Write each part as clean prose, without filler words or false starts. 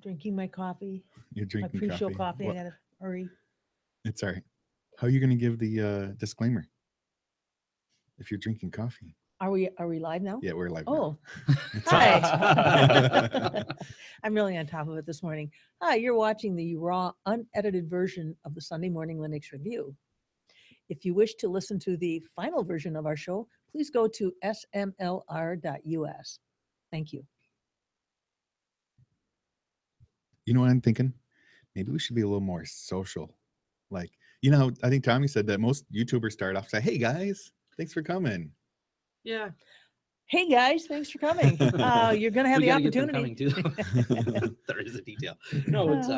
Drinking my coffee. You're My drinking pre-show coffee. coffee. I What? gotta hurry. It's all right. How are you going to give the disclaimer if you're drinking coffee? Are we live now? Yeah, we're live Oh, now. It's all hi. right. I'm really on top of it this morning. Hi, you're watching the raw, unedited version of the Sunday Morning Linux Review. If you wish to listen to the final version of our show, please go to smlr.us. Thank you. You know what I'm thinking? Maybe we should be a little more social. Like, I think Tommy said that most YouTubers start off say, "Hey guys, thanks for coming." Yeah, Hey guys, thanks for coming. You're going to have we the got to get them coming opportunity. too. There is a detail. No, it's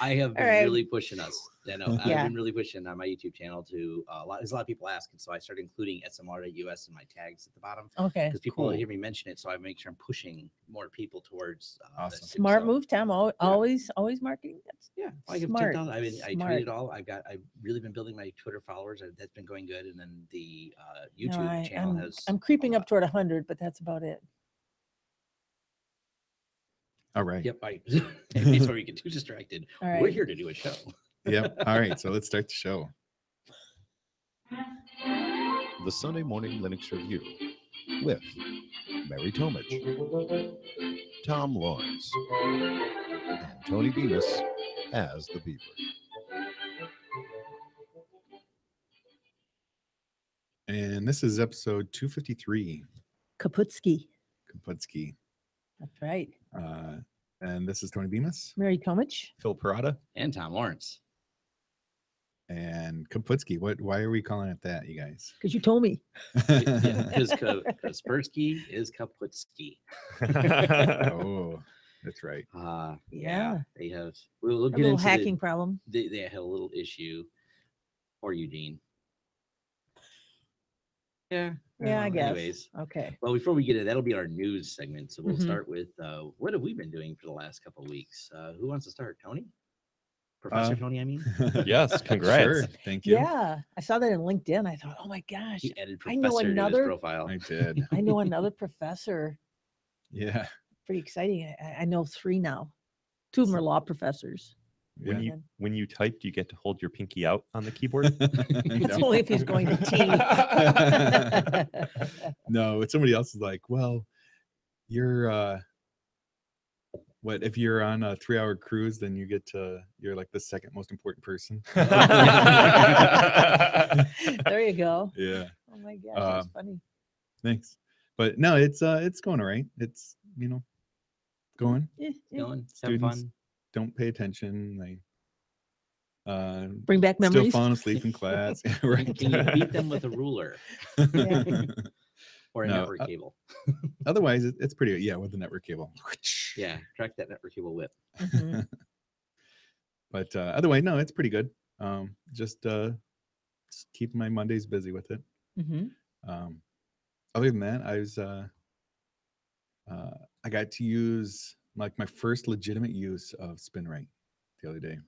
I have been All right. really pushing us. Yeah, no, I've Yeah. been really pushing on my YouTube channel to there's a lot of people asking, so I started including SMLR.us in my tags at the bottom Okay. because people Cool. hear me mention it, so I make sure I'm pushing more people towards Awesome. this. Smart So, move, Tom. Always marketing. That's yeah, I give Smart. 10,000. I Smart. tweet it all. I've really been building my Twitter followers. That's been going good, and then the No, YouTube channel has. I'm creeping up toward 100, but that's about it. All right. Yep, before we get too distracted, All we're right. here to do a show. Yep. All right. So let's start the show. The Sunday Morning Linux Review with Mary Tomich, Tom Lawrence, and Tony Bemis as the Beaver. And this is episode 253, Kaputsky. Kaputsky. That's right. And this is Tony Bemis. Mary Tomich. Phil Parada. And Tom Lawrence. And Kaputsky. Why are we calling it that, you guys? Because you told me. Because Kaspersky is Kaputsky. Oh, that's right. Yeah. They have. We'll A get little into hacking problem. They had a little issue. Or Eugene. Yeah. Yeah, I guess. Anyways, Okay. well, before we get it, that'll be our news segment. So we'll Mhm. start with what have we been doing for the last couple of weeks? Who wants to start? Tony? Professor Tony, I mean. Yes, congrats. Sure, thank you. Yeah. I saw that in LinkedIn. I thought, oh my gosh. He added I know professor to his another- profile. I did. I know another professor. Yeah. Pretty exciting. I know 3 now. 2 of them are law professors. When Yeah. when you type, do you get to hold your pinky out on the keyboard? It's No. only if he's going to tea. No, it's somebody else is like, well, you're what if you're on a 3-hour cruise, then you're like the second most important person. There you go. Yeah. Oh my gosh, that's funny. Thanks. But no, it's going all right. It's going. Going, have Students fun. don't pay attention. They Bring back still memories. falling asleep in class. Right. Can you beat them with a ruler or a No, network cable? Otherwise, it's pretty. Yeah, with the network cable. Yeah, track that network cable whip. Mhm. But otherwise, no, it's pretty good. Just keep my Mondays busy with it. Mhm. Other than that, I got to use like my first legitimate use of SpinRite the other day.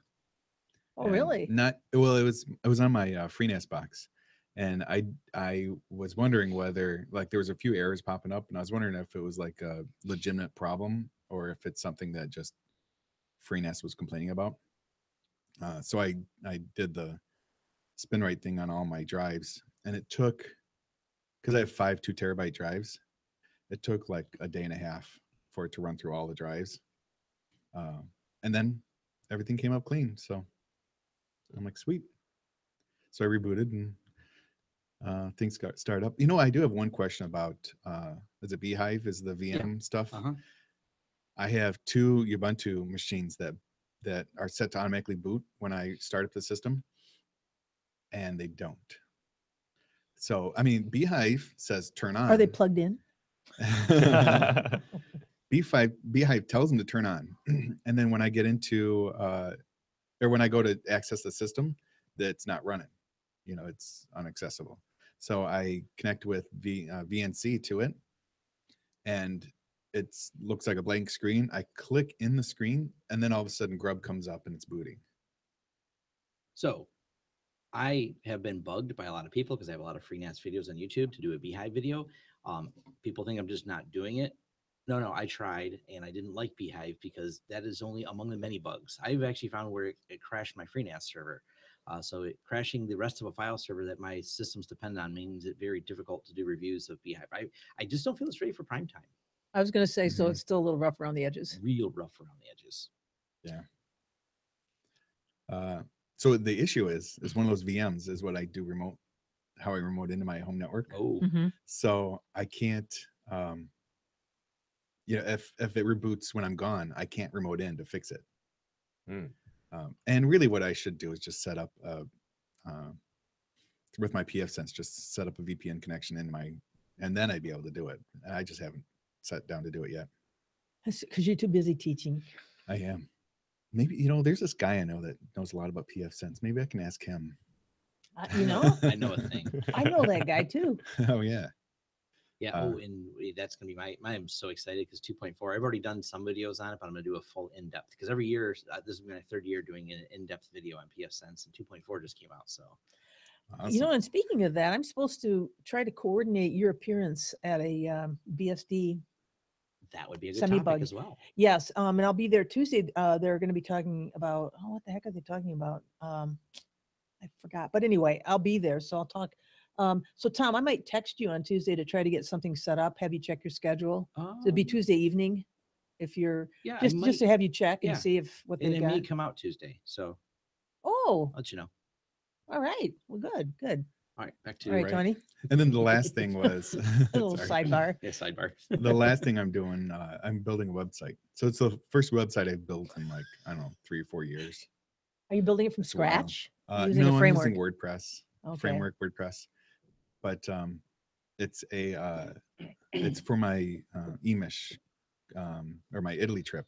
Oh, And really? Not well. It was on my FreeNAS box, and I was wondering whether like there was a few errors popping up, and I was wondering if it was like a legitimate problem or if it's something that just FreeNAS was complaining about. So I did the SpinRite thing on all my drives, and it took, because I have 5 2 terabyte drives, it took like a day and a half for it to run through all the drives, and then everything came up clean. So I'm like, sweet. So I rebooted and things got started up. I do have one question about is it Beehive? Is the VM stuff? Uh-huh. I have 2 Ubuntu machines that are set to automatically boot when I start up the system, and they don't. So I mean, Beehive says turn on. Are they plugged in? Beehive tells them to turn on, and then when I get into or when I go to access the system, that's not running. It's inaccessible. So I connect with VNC to it, and it looks like a blank screen. I click in the screen, and then all of a sudden Grub comes up and it's booting. So I have been bugged by a lot of people because I have a lot of FreeNAS videos on YouTube to do a Beehive video. People think I'm just not doing it. No, I tried and I didn't like Beehive because that is only among the many bugs. I've actually found where it crashed my FreeNAS server. So crashing the rest of a file server that my systems depend on means it very difficult to do reviews of Beehive. I just don't feel it's ready for prime time. I was going to say, so Mhm. it's still a little rough around the edges. Real rough around the edges. Yeah. So the issue is one of those VMs is what I do remote, how I remote into my home network. Oh, Mhm. So I can't, if it reboots when I'm gone, I can't remote in to fix it. Hmm. And really, what I should do is just set up with my PFSense, just set up a VPN connection in my, and then I'd be able to do it. I just haven't sat down to do it yet. Because you're too busy teaching. I am. Maybe there's this guy I know that knows a lot about PFSense. Maybe I can ask him. You know, I know a thing. I know that guy too. Oh yeah. Yeah. Uh, And that's gonna be I'm so excited because 2.4. I've already done some videos on it, but I'm gonna do a full in-depth because every year this is my third year doing an in-depth video on PFSense, and 2.4 just came out. So You know, awesome. and speaking of that, I'm supposed to try to coordinate your appearance at a BSD. that would be a good Semi-bug. topic as well. Yes, and I'll be there Tuesday. They're going to be talking about, oh, what the heck are they talking about? I forgot. But anyway, I'll be there, so I'll talk. So Tom, I might text you on Tuesday to try to get something set up. Have you check your schedule? So it'd be Tuesday evening, if you're Yeah, just to have you check and yeah. see if what and they it got. may come out Tuesday. So Oh, I'll let you know. all right. Well, good. All right, back to All right, Right. Tony. And then the last thing was A little sorry. sidebar. Yeah, sidebar. The last thing I'm doing, I'm building a website. So it's the first website I've built in like, I don't know, 3 or 4 years. Are you building it from It's a while. scratch? Using No, a I'm framework. using WordPress. Okay. Framework WordPress. But it's it's for my Emish or my Italy trip.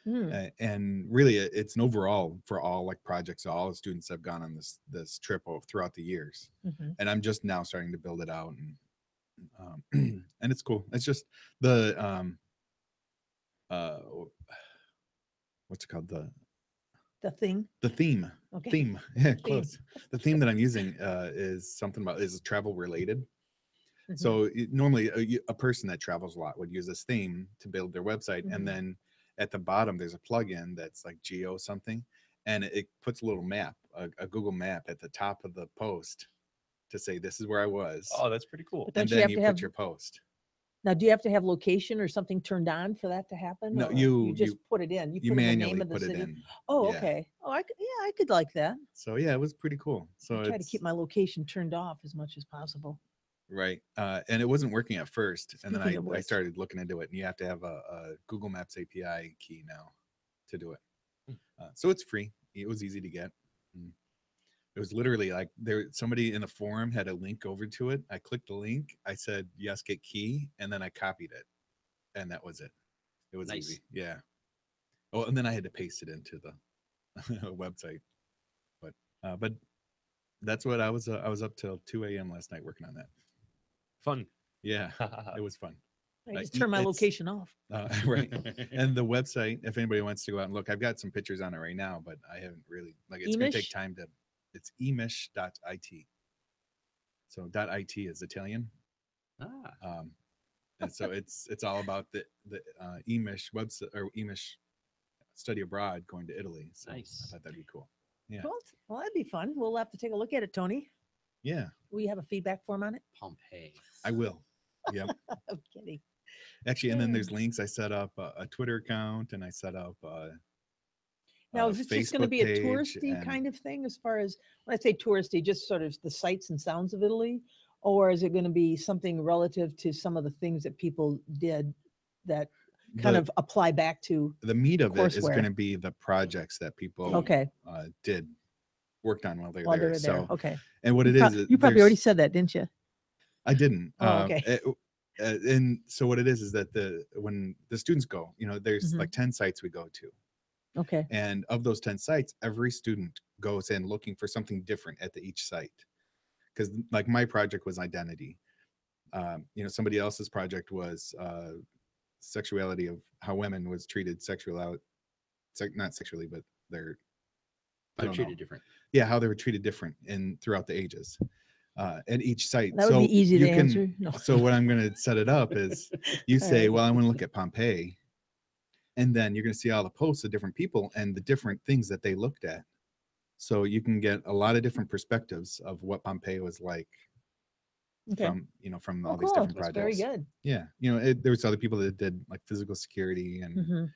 Hmm. And really it's an overall for all like projects. All the students have gone on this trip throughout the years. Mhm. And I'm just now starting to build it out, and and it's cool. It's just the uh what's it called, The thing. the theme Okay. yeah, close. The theme that I'm using is something about is travel related. Mhm. So normally a person that travels a lot would use this theme to build their website, Mhm. and then at the bottom there's a plugin that's like geo something, and it puts a little map, a Google map at the top of the post to say this is where I was, Oh, that's pretty cool. But don't and you then have you to put have your post. now? Do you have to have location or something turned on for that to happen? No, or you just put it in. You you put in the name manually of the put it city. in. Oh, Yeah. okay. Oh, I could like that. So yeah, it was pretty cool. So I try to it's keep my location turned off as much as possible. right, and it wasn't working at first, and then Speaking of I which. started looking into it, and you have to have a Google Maps API key now to do it. So it's free. It was easy to get. Mm. It was literally like somebody in the forum had a link over to it. I clicked the link. I said yes, get key, and then I copied it, and that was it. It was Nice. easy. Yeah. Oh, and then I had to paste it into the website. But that's what I was up till 2 a.m. last night working on that. Fun. Yeah, it was fun. I just turn my it's- location off. Right. And the website, if anybody wants to go out and look, I've got some pictures on it right now, but I haven't really it's going to take Emish? time to. It's emish.it. So .it is Italian. Ah, And so it's all about the Emish website or Emish study abroad going to Italy. So I Nice. thought that'd be cool. Yeah. Cool. Well, that'd be fun. We'll have to take a look at it, Tony. Yeah, Will you have a feedback form on it? Pompeii. I will. Yep. I'm kidding. Actually, and then there's links. I set up a Twitter account, and I set up Now, a is it just going to Facebook be a page, touristy and kind of thing as far as when I say touristy, just sort of the sights and sounds of Italy? Or is it going to be something relative to some of the things that people did that kind the- of apply back to? the meat of it is courseware? going to be the projects that people Okay. worked on while they were While there. they were there. So, Okay. and what You it prob- is, you probably already there's- said that, didn't you? I didn't. Oh, okay. And so what it is that when the students go, there's Mhm. like 10 sites we go to, Okay. and of those 10 sites, every student goes in looking for something different at each site. Because like my project was identity. Somebody else's project was sexuality, of how women was treated not sexually, but I They're don't treated know. different. Yeah, how they were treated different throughout the ages. at each site. That would be easy you to can, answer. No. So what I'm going to set it up is you All say, right. well, I want to look at Pompeii. And then you're going to see all the posts of different people and the different things that they looked at. So you can get a lot of different perspectives of what Pompeii was like Okay. from, from Oh, all these cool. different That's projects. very good. Yeah. There was other people that did like physical security and, Mhm.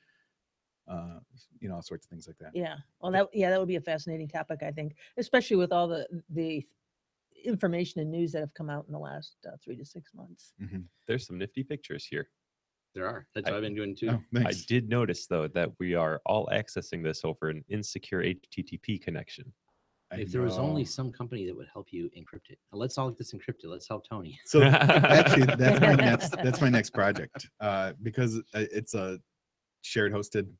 all sorts of things like that. Yeah. Well, that would be a fascinating topic, I think, especially with all the information and news that have come out in the last 3 to 6 months. Mhm. There's some nifty pictures here. There are. That's what I've been doing too. Oh, I thanks. did notice though that we are all accessing this over an insecure HTTP connection. I If there was only know. some company that would help you encrypt it. Now, let's all get this encrypted. Let's help Tony. So actually, that's my next project, because it's a shared hosted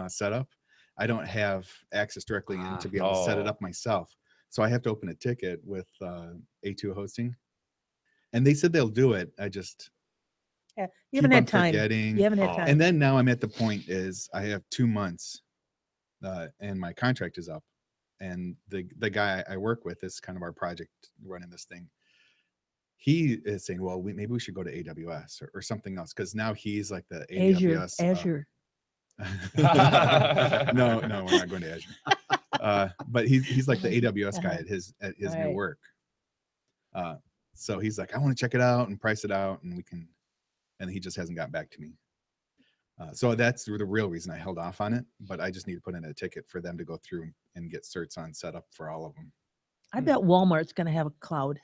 setup. I don't have access directly in to be able to set it Oh. up myself. So I have to open a ticket with A2 hosting, and they said they'll do it. I just Yeah. keep You haven't on had time. forgetting. You haven't had Oh. time. And then now I'm at the point is I have 2 months, and my contract is up, and the guy I work with is kind of our project running this thing. He is saying, well, maybe we should go to AWS or something else, because now he's like the AWS. Azure. No, we're not going to Azure. But he's like the AWS guy at his new Right. work. So he's like, I want to check it out and price it out, and he just hasn't gotten back to me. So that's the real reason I held off on it. But I just need to put in a ticket for them to go through and get certs on set up for all of them. I bet Walmart's going to have a cloud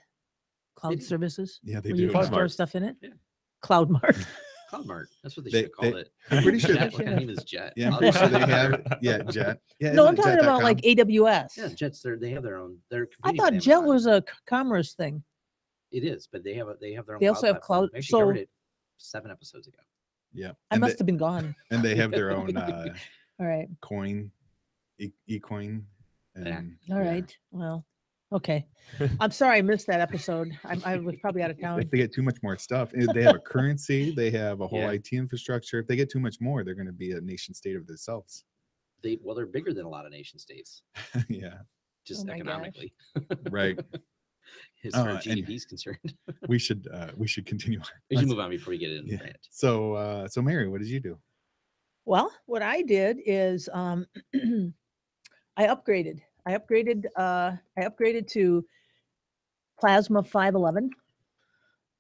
do. services. Yeah, they where do. you can Cloud store Mart. stuff in it. Yeah. Cloud Mart. CloudMart. That's what they They- should have called they- it. I'm pretty sure Jet. they What kind of name is Jet? Yeah, I'm pretty sure they have. Yeah, Jet. Yeah, No, isn't I'm it talking about jet.com? like AWS. Yeah, Jet's they have their own. They're I competing thought with Jet Amazon. was a commerce thing. It is, but they have their own. They also have platform. cloud- We actually covered so- it 7 episodes ago. Yeah, I and must have been gone. and they have their own All right. coin, eCoin. And All yeah. right. Well, okay. I'm sorry I missed that episode. I was probably out of town. If they get too much more stuff, they have a currency, they have a whole Yeah. IT infrastructure. If they get too much more, they're going to be a nation state of themselves. They're bigger than a lot of nation states, Yeah, just Oh my gosh. economically. right. As far as And- GDP is concerned, We should continue. we should move on before we get into Yeah. rant. So Mary, what did you do? Well, what I did is I upgraded. I upgraded to Plasma 511.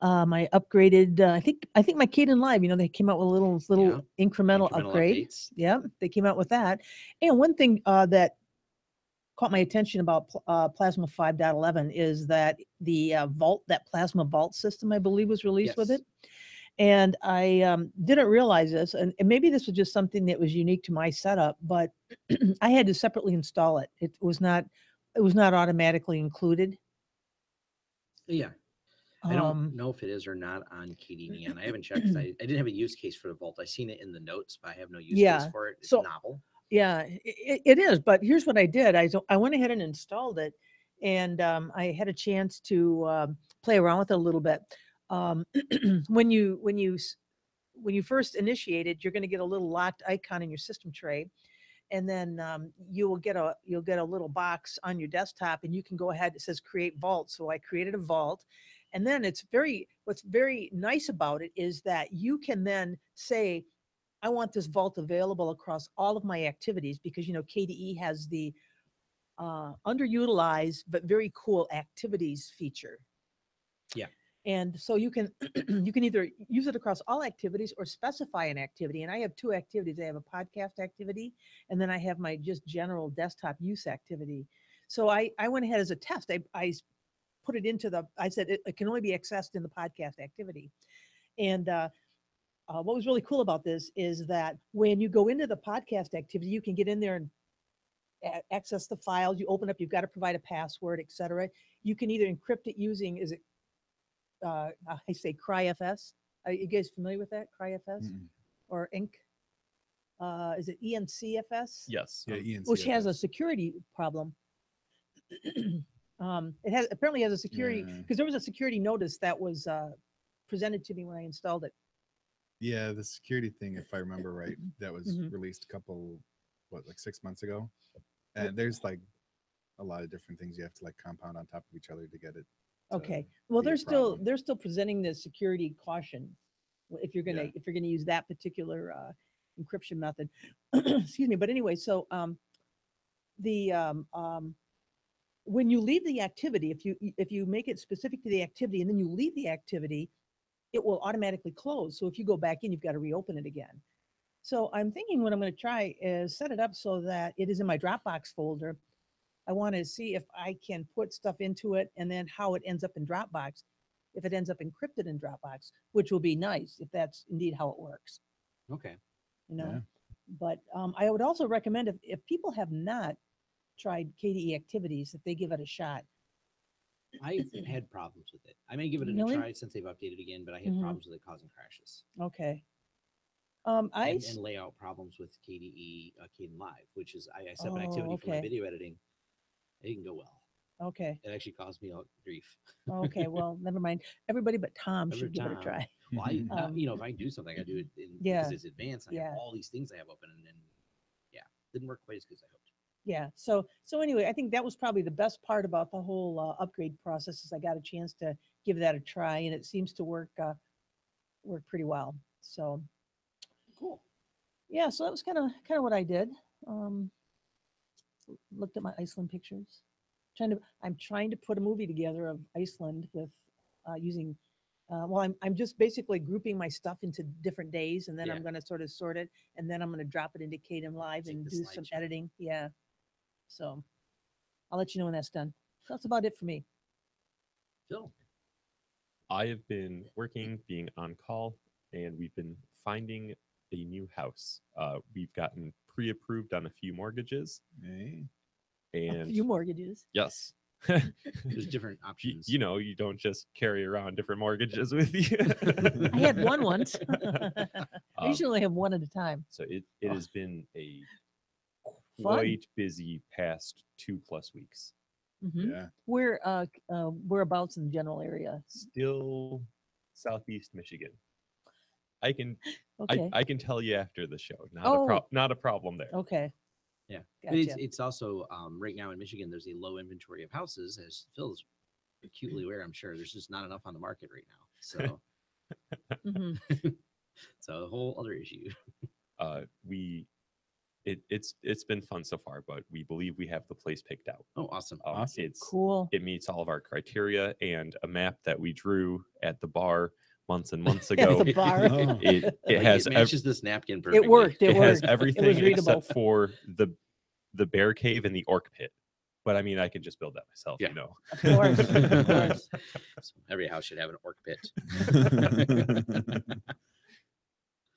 I upgraded. I think my Caden Live. They came out with a little incremental upgrade. updates. Yeah, they came out with that. And one thing that caught my attention about Plasma 5.11 is that the Plasma Vault system, I believe, was released with Yes. it. And I didn't realize this, and maybe this was just something that was unique to my setup, but I had to separately install it. It was not automatically included. Yeah. I don't Um, know if it is or not on KDNN. I haven't checked. 'Cause I didn't have a use case for the Vault. I seen it in the notes, but I have no use Yeah, case for it. It's so- novel. Yeah, it is. But here's what I did. I went ahead and installed it, and I had a chance to play around with it a little bit. When you first initiate it, you're going to get a little locked icon in your system tray, and then you'll get a little box on your desktop, and you can go ahead. It says create vault. So I created a vault, and then what's very nice about it is that you can then say, I want this vault available across all of my activities, because KDE has the underutilized but very cool activities feature. Yeah. And so you can you can either use it across all activities or specify an activity. And I have 2 activities. I have a podcast activity, and then I have my just general desktop use activity. So I went ahead as a test. I put it into I said it can only be accessed in the podcast activity. And what was really cool about this is that when you go into the podcast activity, you can get in there and access the files. You open up, you've got to provide a password, etc. You can either encrypt it using, I say CryFS. Are you guys familiar with that? CryFS Mm-mm. or Inc? Is it ENCFS? Yes. Yeah, Ian. Which has a security problem. It apparently has a security, Yeah. because there was a security notice that was presented to me when I installed it. Yeah, the security thing, if I remember right, that was Mhm. released a couple, like 6 months ago. And there's like a lot of different things you have to like compound on top of each other to get it Okay. Well, be a problem. they're still presenting the security caution if you're Yeah. gonna use that particular encryption method. Excuse me. But anyway, so the when you leave the activity, if you make it specific to the activity and then you leave the activity, it will automatically close. So if you go back in, you've got to reopen it again. So I'm thinking what I'm going to try is set it up so that it is in my Dropbox folder. I want to see if I can put stuff into it and then how it ends up in Dropbox, if it ends up encrypted in Dropbox, which will be nice if that's indeed how it works, Okay. you know. Yeah. But I would also recommend if people have not tried KDE activities, that they give it a shot. I've had problems with it. I may give it a Really? try since they've updated again, but I had Mhm. problems with it causing crashes Okay. and layout problems with KDE Kden Live, which is I set up an activity for my okay. video editing. It didn't go well. Okay. It actually caused me all grief. Okay. Well, never mind. Everybody but Tom Every should give it a time. try. Well, Um, if I do something, I do it yeah, because it's advanced. And I have yeah. all these things I have open, and then yeah, didn't work quite as good as I hoped. Yeah. So anyway, I think that was probably the best part about the whole upgrade process is I got a chance to give that a try, and it seems to work pretty well. So Cool. yeah, so that was kind of what I did. Um, Looked at my Iceland pictures. I'm trying to put a movie together of Iceland with using. Well, I'm just basically grouping my stuff into different days, and then Yeah. I'm going to sort of sort it, and then I'm going to drop it into Kden Live Take and the do some slideshow. editing. Yeah. So I'll let you know when that's done. So that's about it for me. Phil. I have been working, being on call, and we've been finding a new house. We've gotten pre-approved on a few mortgages, Hey. A and few mortgages. yes, There's different options. you know, you don't just carry around different mortgages with you. I had one once. I Um, usually only have one at a time. so it has been a Fun. quite busy past 2+ weeks. Mhm. Yeah. Whereabouts in the general area? Still Southeast Michigan. I can Okay. I can tell you after the show. Oh. Not a problem there. Okay. Yeah. But Gotcha. it's also right now in Michigan, there's a low inventory of houses, as Phil's acutely aware. I'm sure there's just not enough on the market right now. So, Mhm. so a whole other issue. It's been fun so far, but we believe we have the place picked out. Oh, awesome. Awesome. Cool. It meets all of our criteria, and a map that we drew at the bar months and months At ago. the bar. Oh. It Like, has it matches this napkin perfectly. It worked. it has worked. everything readable. except for the bear cave and the orc pit. But I mean, I can just build that myself, Yeah. you know. Of course. Of course. So every house should have an orc pit.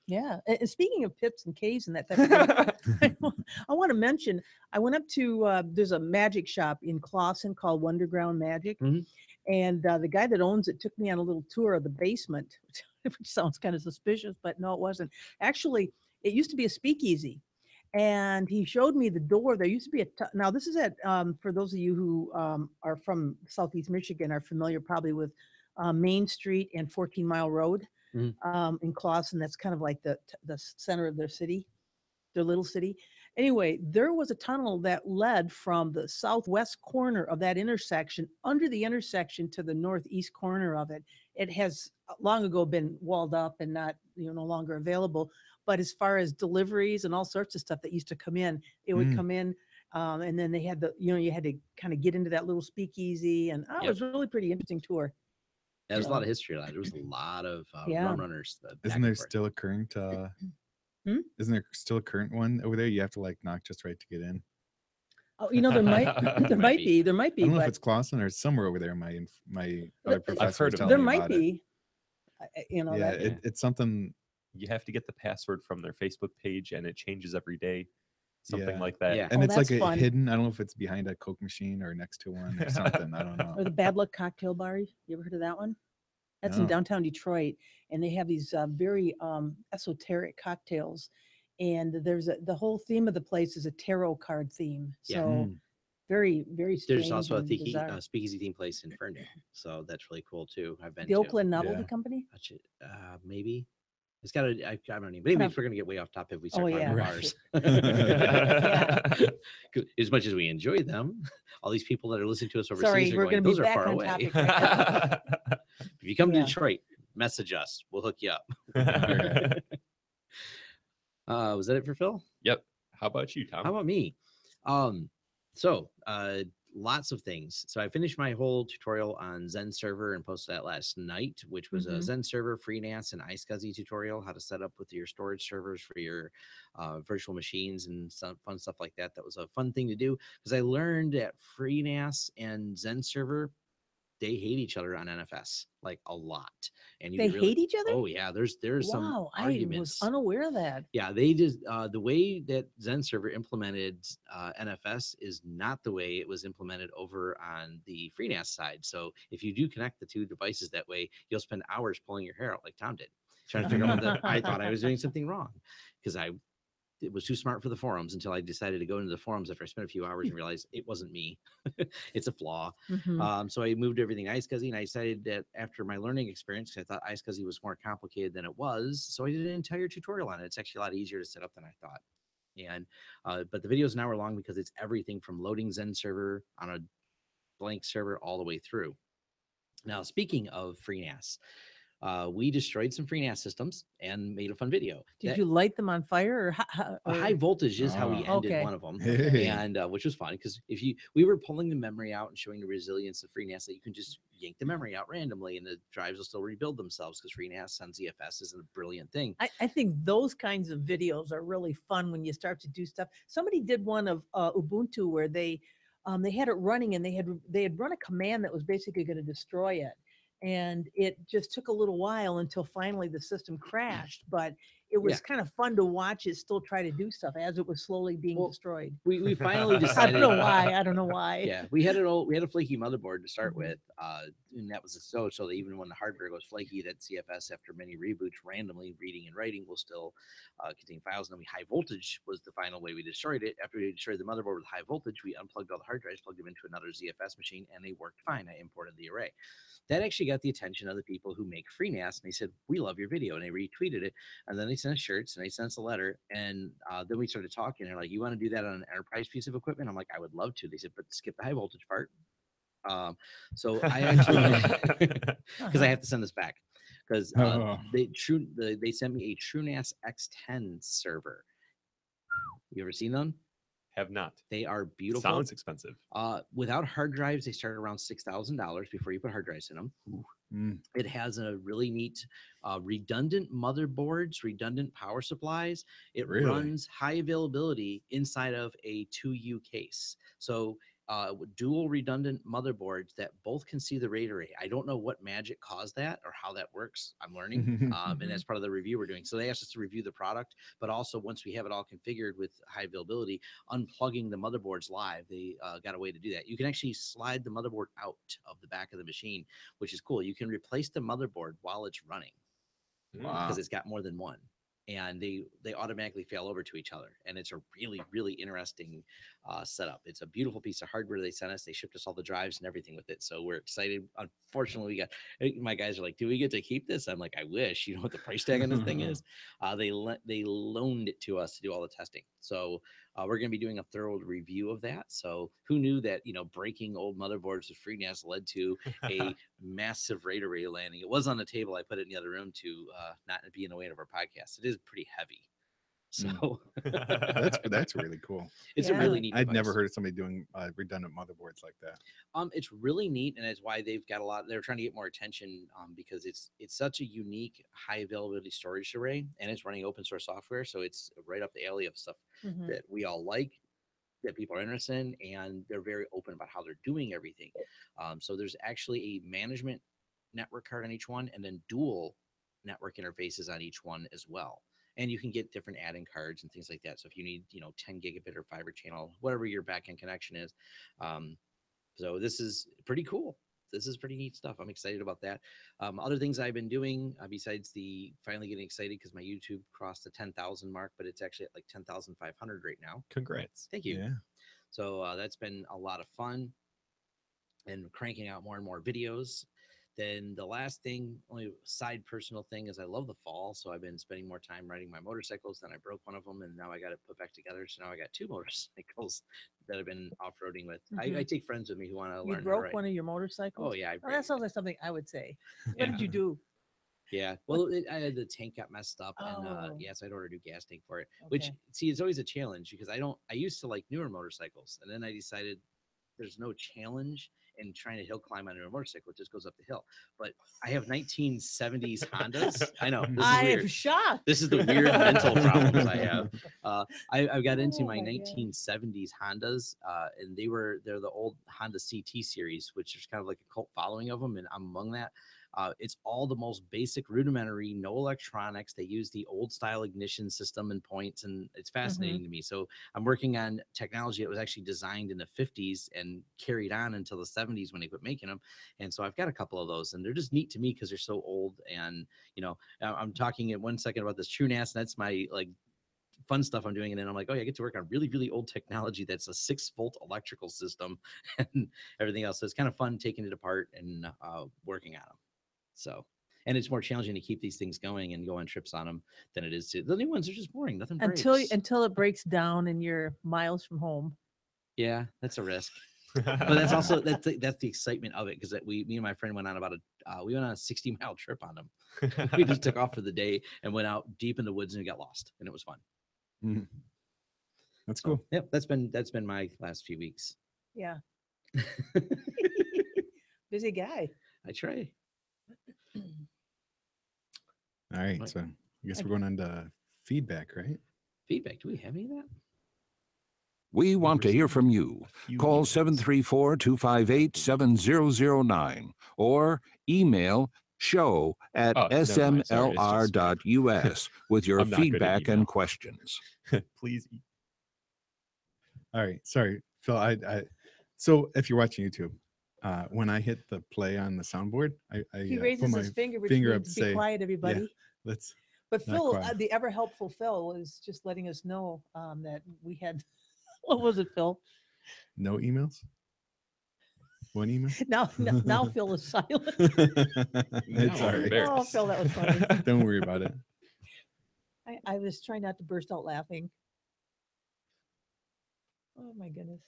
Yeah. And speaking of pits and caves and that type of thing, I want to mention I went up to there's a magic shop in Clawson called Wonderground Magic. Mhm. And the guy that owns it took me on a little tour of the basement, which sounds kind of suspicious, but no, it wasn't. Actually, it used to be a speakeasy. And he showed me the door. There used to be now this is at for those of you who are from Southeast Michigan are familiar probably with Main Street and 14 Mile Road Mhm. In Clawson. That's kind of like the center of their city, their little city. Anyway, there was a tunnel that led from the southwest corner of that intersection under the intersection to the northeast corner of it. It has long ago been walled up and not, no longer available. But as far as deliveries and all sorts of stuff that used to come in, it would Mm. come in. And then they had you had to kind of get into that little speakeasy. And it Yep. was really pretty interesting tour. Yeah, there's a lot of history on it. There was a lot of Yeah. rum runners. Isn't there still a current? Hmm? Isn't there still a current one over there? You have to like knock just right to get in. Oh, there might There might be. there might I be, don't know if but it's Clawson or somewhere over there. My other I've professor heard was of telling there me might about it. be. Yeah, That it's something. You have to get the password from their Facebook page, and it changes every day. Something Yeah. like that. Yeah. And Oh, it's like that's a fun. hidden. I don't know if it's behind a Coke machine or next to one or something. I don't know. or the Bad Luck Cocktail Bar. You ever heard of that one? That's in No. downtown Detroit, and they have these very esoteric cocktails. And the whole theme of the place is a tarot card theme. Yeah. So Mm. very, very strange. There's also a and bizarre. speakeasy theme place in Ferndale, so that's really cool too. I've been The to. Oakland Novelty Yeah. Company. Maybe It's got a, I don't know, but anyways, we're gonna get way off topic if we start Oh, talking yeah. about Right. bars. As much as we enjoy them, all these people that are listening to us overseas Sorry, are we're going, gonna be those are back far on away. topic right now. If you come to Yeah. Detroit, message us. We'll hook you up. Right. Was that it for Phil? Yep. How about you, Tom? How about me? Lots of things. So I finished my whole tutorial on Zen server and posted that last night, which was a Mhm. Zen server, FreeNAS, and iSCSI tutorial, how to set up with your storage servers for your virtual machines and some fun stuff like that. That was a fun thing to do because I learned that FreeNAS and Zen server, they hate each other on NFS like a lot. And you They could really, hate each other? oh yeah, there's some Wow, I was arguments. unaware of that. Yeah, they just the way that Zen server implemented NFS is not the way it was implemented over on the FreeNAS side. So if you do connect the two devices that way, you'll spend hours pulling your hair out like Tom did, trying to figure out what I thought I was doing something wrong because it was too smart for the forums until I decided to go into the forums after I spent a few hours and realized it wasn't me. It's a flaw. Mhm. So I moved everything to iSCSI, and I decided that after my learning experience, 'cause I thought iSCSI was more complicated than it was. So I did an entire tutorial on it. It's actually a lot easier to set up than I thought. And but the video is an hour long because it's everything from loading Zen server on a blank server all the way through. Now, speaking of FreeNAS, we destroyed some FreeNAS systems and made a fun video. Did That- you light them on fire or, a high voltage is how we Oh. ended Okay. one of them, Hey. and which was fun because we were pulling the memory out and showing the resilience of FreeNAS that you can just yank the memory out randomly and the drives will still rebuild themselves because FreeNAS on ZFS is a brilliant thing. I think those kinds of videos are really fun when you start to do stuff. Somebody did one of Ubuntu where they had it running and they had run a command that was basically going to destroy it, and it just took a little while until finally the system crashed. But it was Yeah. kind of fun to watch it still try to do stuff as it was slowly being Well, destroyed. We finally I decided. don't know why. I don't know why. Yeah, we had a flaky motherboard to start Mhm. with, and that was so that even when the hardware goes flaky, that CFS after many reboots randomly reading and writing will still contain files. And then high voltage was the final way we destroyed it. After we destroyed the motherboard with high voltage, we unplugged all the hard drives, plugged them into another ZFS machine, and they worked fine. I imported the array. That actually got the attention of the people who make FreeNAS, and they said, "We love your video," and they retweeted it. And then they sent us shirts, and they sent us a letter, and then we started talking. They're like, "You want to do that on an enterprise piece of equipment?" I'm like, "I would love to." They said, "But skip the high voltage part." So I actually, because I have to send this back, because Oh. they sent me a TrueNAS X10 server. You ever seen them? Have not. They are beautiful. Sounds expensive. Without hard drives, they start around $6,000 before you put hard drives in them. Mm. It has a really neat redundant motherboards, redundant power supplies. It Really? runs high availability inside of a 2U case. So dual redundant motherboards that both can see the RAID array. I don't know what magic caused that or how that works. I'm learning. And that's part of the review we're doing. So they asked us to review the product, but also once we have it all configured with high availability, unplugging the motherboards live, they got a way to do that. You can actually slide the motherboard out of the back of the machine, which is cool. You can replace the motherboard while it's running Wow. because it's got more than one, and they automatically fail over to each other, and it's a really interesting setup. It's a beautiful piece of hardware they sent us. They shipped us all the drives and everything with it, so we're excited. Unfortunately, my guys are like, "Do we get to keep this?" I'm like, "I wish." You know what the price tag on this thing is? They loaned it to us to do all the testing, so we're going to be doing a thorough review of that. So who knew that breaking old motherboards with FreeNAS led to a massive RAID array landing? It was on the table. I put it in the other room to not be in the way of our podcast. It is pretty heavy, so That's really cool. it's a Yeah. really neat. I'd never device. heard of somebody doing redundant motherboards like that. It's really neat, and it's why they've got a lot. They're trying to get more attention because it's such a unique, high availability storage array, and it's running open source software, so it's right up the alley of stuff Mhm. that we all like, that people are interested in, and they're very open about how they're doing everything. So there's actually a management network card on each one, and then dual network interfaces on each one as well. And you can get different add-in cards and things like that. So if you need, 10 gigabit or fiber channel, whatever your backend connection is. So this is pretty cool. This is pretty neat stuff. I'm excited about that. Other things I've been doing besides the finally getting excited because my YouTube crossed the 10,000 mark, but it's actually at like 10,500 right now. Congrats. Thank you. Yeah. So that's been a lot of fun, and cranking out more and more videos. Then the last thing, only side personal thing, is I love the fall, so I've been spending more time riding my motorcycles. Then I broke one of them, and now I got it put back together. So now I got 2 motorcycles that I've been off-roading with. I Mhm. take friends with me who want to You learn how to broke ride. one of your motorcycles? Oh yeah, I Oh, break that sounds like something I would say. What Yeah. did you do? Yeah, well, I had the tank got messed up, and Oh. yes, I'd ordered a new gas tank for it. Which, Okay. see, it's always a challenge because I used to like newer motorcycles, and then I decided there's no challenge in trying to hill climb on a motorcycle. It just goes up the hill. But I have 1970s Hondas. I know this is I am weird. shocked. This is the weird mental problems I have. I've got into Oh my my God. 1970s Hondas, and they're the old Honda CT series, which is kind of like a cult following of them, and I'm among that. It's all the most basic, rudimentary, no electronics. They use the old style ignition system and points, and it's fascinating to me. So I'm working on technology that was actually designed in the 50s and carried on until the 70s when they quit making them. And so I've got a couple of those, and they're just neat to me because they're so old. And I'm talking in 1 second about this TrueNAS, and that's my like fun stuff I'm doing, and then I'm like, oh yeah, I get to work on really, really old technology that's a 6-volt electrical system and everything else. So it's kind of fun taking it apart and working on them. So, and it's more challenging to keep these things going and go on trips on them than it is to the new ones. Are just boring. Nothing breaks. Until it breaks down and you're miles from home. Yeah, that's a risk. But that's also that's the excitement of it, because me and my friend went on about we went on a 60-mile trip on them. We just took off for the day and went out deep in the woods and got lost, and it was fun. Mhm. That's So, cool. yep, that's been my last few weeks. Yeah. Busy guy. I try. All right. Right. So I guess we're going on to feedback, right? Feedback. Do we have any of that? We want to hear received from you. a few Call emails. 734-258-7009 or email show at Oh, never mind. Sorry, it's just spam. smlr.us with your I'm not good at feedback email. and questions. Please. All right. Sorry, Phil. So if you're watching YouTube, when I hit the play on the soundboard, I He put raises my his finger, which finger up means to be say, quiet, everybody. let's. But not Phil, quiet. the ever helpful Phil, was just letting us know that we had. What was it, Phil? No emails. One email. Now Phil is silent. It's Now all I'm right. embarrassed. Oh, Phil, that was funny. Don't worry about it. I was trying not to burst out laughing. Oh my goodness.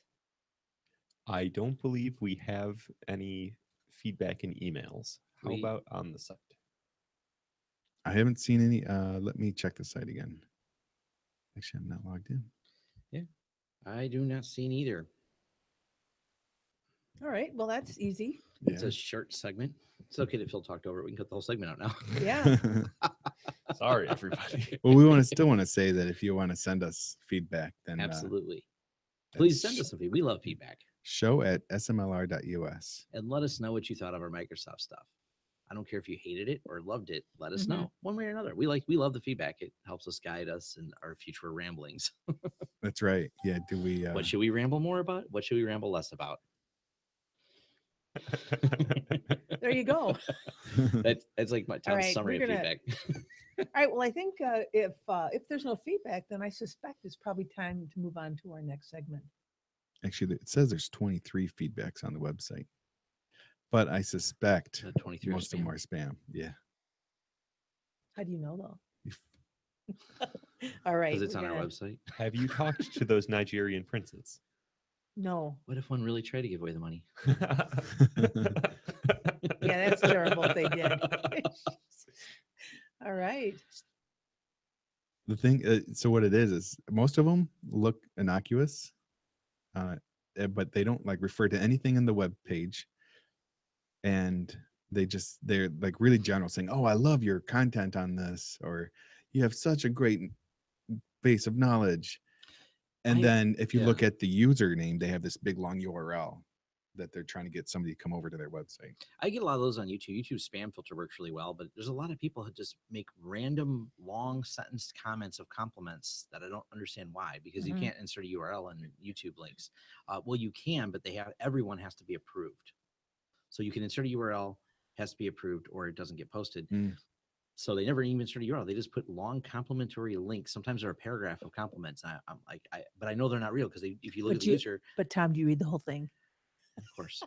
I don't believe we have any feedback in emails. How We- about on the site? I haven't seen any. Let me check the site again. Actually, I'm not logged in. I do not see either. All right. Well, that's easy. Yeah. It's a short segment. It's okay that Phil talked over it. We can cut the whole segment out now. Yeah. Sorry, everybody. Well, we still want to say that if you want to send us feedback, then Absolutely. Please that's send us some feedback. We love feedback. show@smlr.us. And let us know what you thought of our Microsoft stuff. I don't care if you hated it or loved it. Let us Mhm. know one way or another. We love the feedback. It helps us guide us in our future ramblings. That's right. Yeah. Do we? What should we ramble more about? What should we ramble less about? There you go. That's like my All right, summary we're of gonna- feedback. All right. Well, I think if there's no feedback, then I suspect it's probably time to move on to our next segment. Actually, it says there's 23 feedbacks on the website, but I suspect 23 are most of them spam. are spam. Yeah. How do you know though? If- All right. Because it's we're on our gonna- website. Have you talked to those Nigerian princes? No. What if one really tried to give away the money? Yeah, that's terrible if they did. All right. The thing, so what it is most of them look innocuous, but they don't like refer to anything in the web page, and they're like really general, saying, "Oh, I love your content on this," or "You have such a great base of knowledge." And then if you look at the username, they have this big long URL that they're trying to get somebody to come over to their website. I get a lot of those on YouTube. YouTube spam filter works really well, but there's a lot of people who just make random long sentenced comments of compliments that I don't understand why, because you Mhm. can't insert a URL in YouTube links. Well, you can, but everyone has to be approved. So you can insert a URL, has to be approved, or it doesn't get posted. Mm. So they never even insert a URL. They just put long complimentary links. Sometimes they're a paragraph of compliments. I'm like, but I know they're not real because if you look But at the you- user, But Tom, do you read the whole thing? Of course.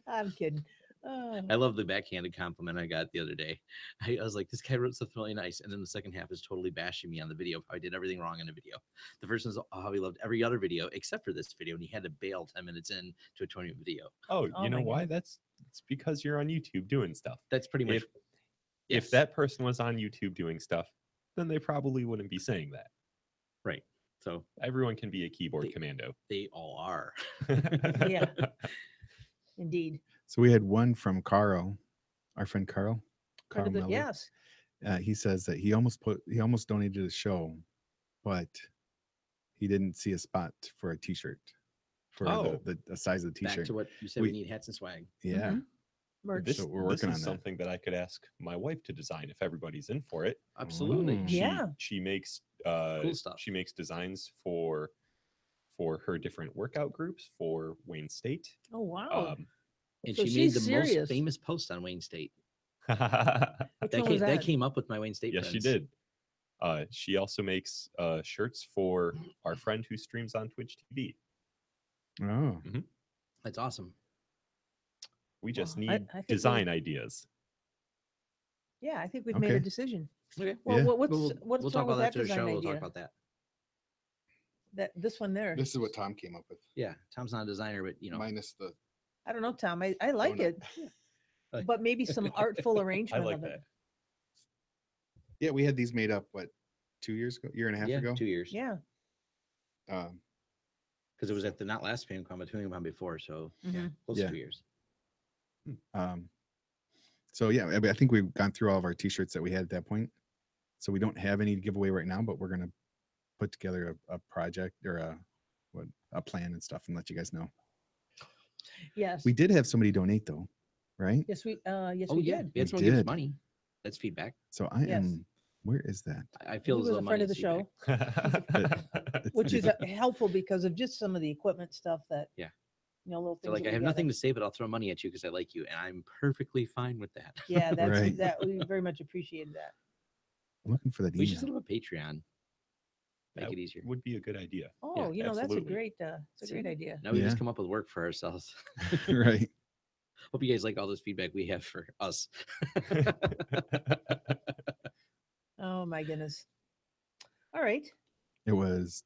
I'm kidding. I love the backhanded compliment I got the other day. I was like, this guy wrote something really nice. And then the second half is totally bashing me on the video. How I did everything wrong in the video. The first one's how he loved every other video except for this video. And he had to bail 10 minutes in to a 20-minute video. Oh, Oh you know my why? goodness. It's because you're on YouTube doing stuff. That's pretty much. If Yes. that person was on YouTube doing stuff, then they probably wouldn't be saying that. Right. So Everyone can be a keyboard commando. they all are. Yeah. Indeed. So we had one from Carl, our friend Carl. Carl Miller. Yes. He says that he almost donated a show, but he didn't see a spot for a T-shirt for Oh. the size of the Back T-shirt. to what you said, we We- need hats and swag. Yeah. Mhm. Merch. This, So we're this working is on that. something that I could ask my wife to design if everybody's in for it. Absolutely. Mm. She, Yeah. she makes Cool stuff. She makes designs for her different workout groups for Wayne State. Oh wow. And So she made she's the serious. most famous post on Wayne State. Which That one was that came up with my Wayne State Yes, she friends. did. She also makes shirts for our friend who streams on Twitch TV. Oh. That's awesome. We just Well, I need think design ideas. Yeah, I think we've made a Okay. decision. Okay. Well, Yeah. what's We'll what's talk wrong about with that that after the design show. idea? We'll talk about that. This one there. This is what Tom came up with, Yeah. Tom's not a designer, but minus the. I don't know, Tom. I like no. it, but maybe some artful I arrangement like of it. that. Yeah, we had these made up, what, 2 years ago, year and a half yeah, ago? 2 years. Yeah. Because it was at the not last FameCon, but FameCon before. So yeah, Mhm. close Yeah. to 2 years. So yeah, I think we've gone through all of our T-shirts that we had at that point. So we don't have any to give away right now, but we're gonna put together a project or a plan and stuff and let you guys know. Yes. We did have somebody donate though, right? Yes, we Oh yeah, did. it's We what gives did. money. That's feedback. So I Yes. am. Where is that? I feel He as was though a money friend of is the show, It's which is the- helpful because of just some of the equipment stuff that Yeah. Little things. So like that I we have gotta- nothing to say, but I'll throw money at you because I like you, and I'm perfectly fine with that. Yeah, that's Right. that. We very much appreciated that. I'm looking for that We should email. set up a Patreon. Make That it easier. would be a good idea. Oh, Yeah, that's a absolutely. great. It's a great See? idea. Now we just Yeah. come up with work for ourselves. Right. Hope you guys like all this feedback we have for us. Oh my goodness. All right. It was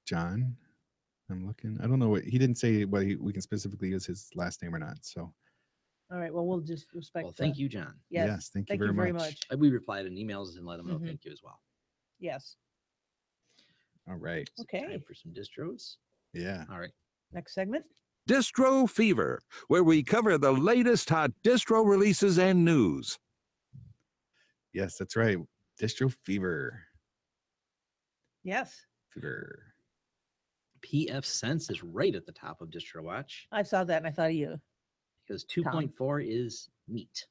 John. I'm looking. I don't know what he didn't say whether we can specifically use his last name or not. So All right. Well, we'll just respect. Well, thank you, John. Yes. thank you Thank very much. We replied in emails and let them know Mhm. thank you as well. Yes. All right. So Okay. Time for some distros. Yeah. All right. Next segment. Distro Fever, where we cover the latest hot distro releases and news. Yes, that's right. Distro Fever. Yes. Fever. PF Sense is right at the top of Distro Watch I saw that and I thought of you. because 2.4 is neat.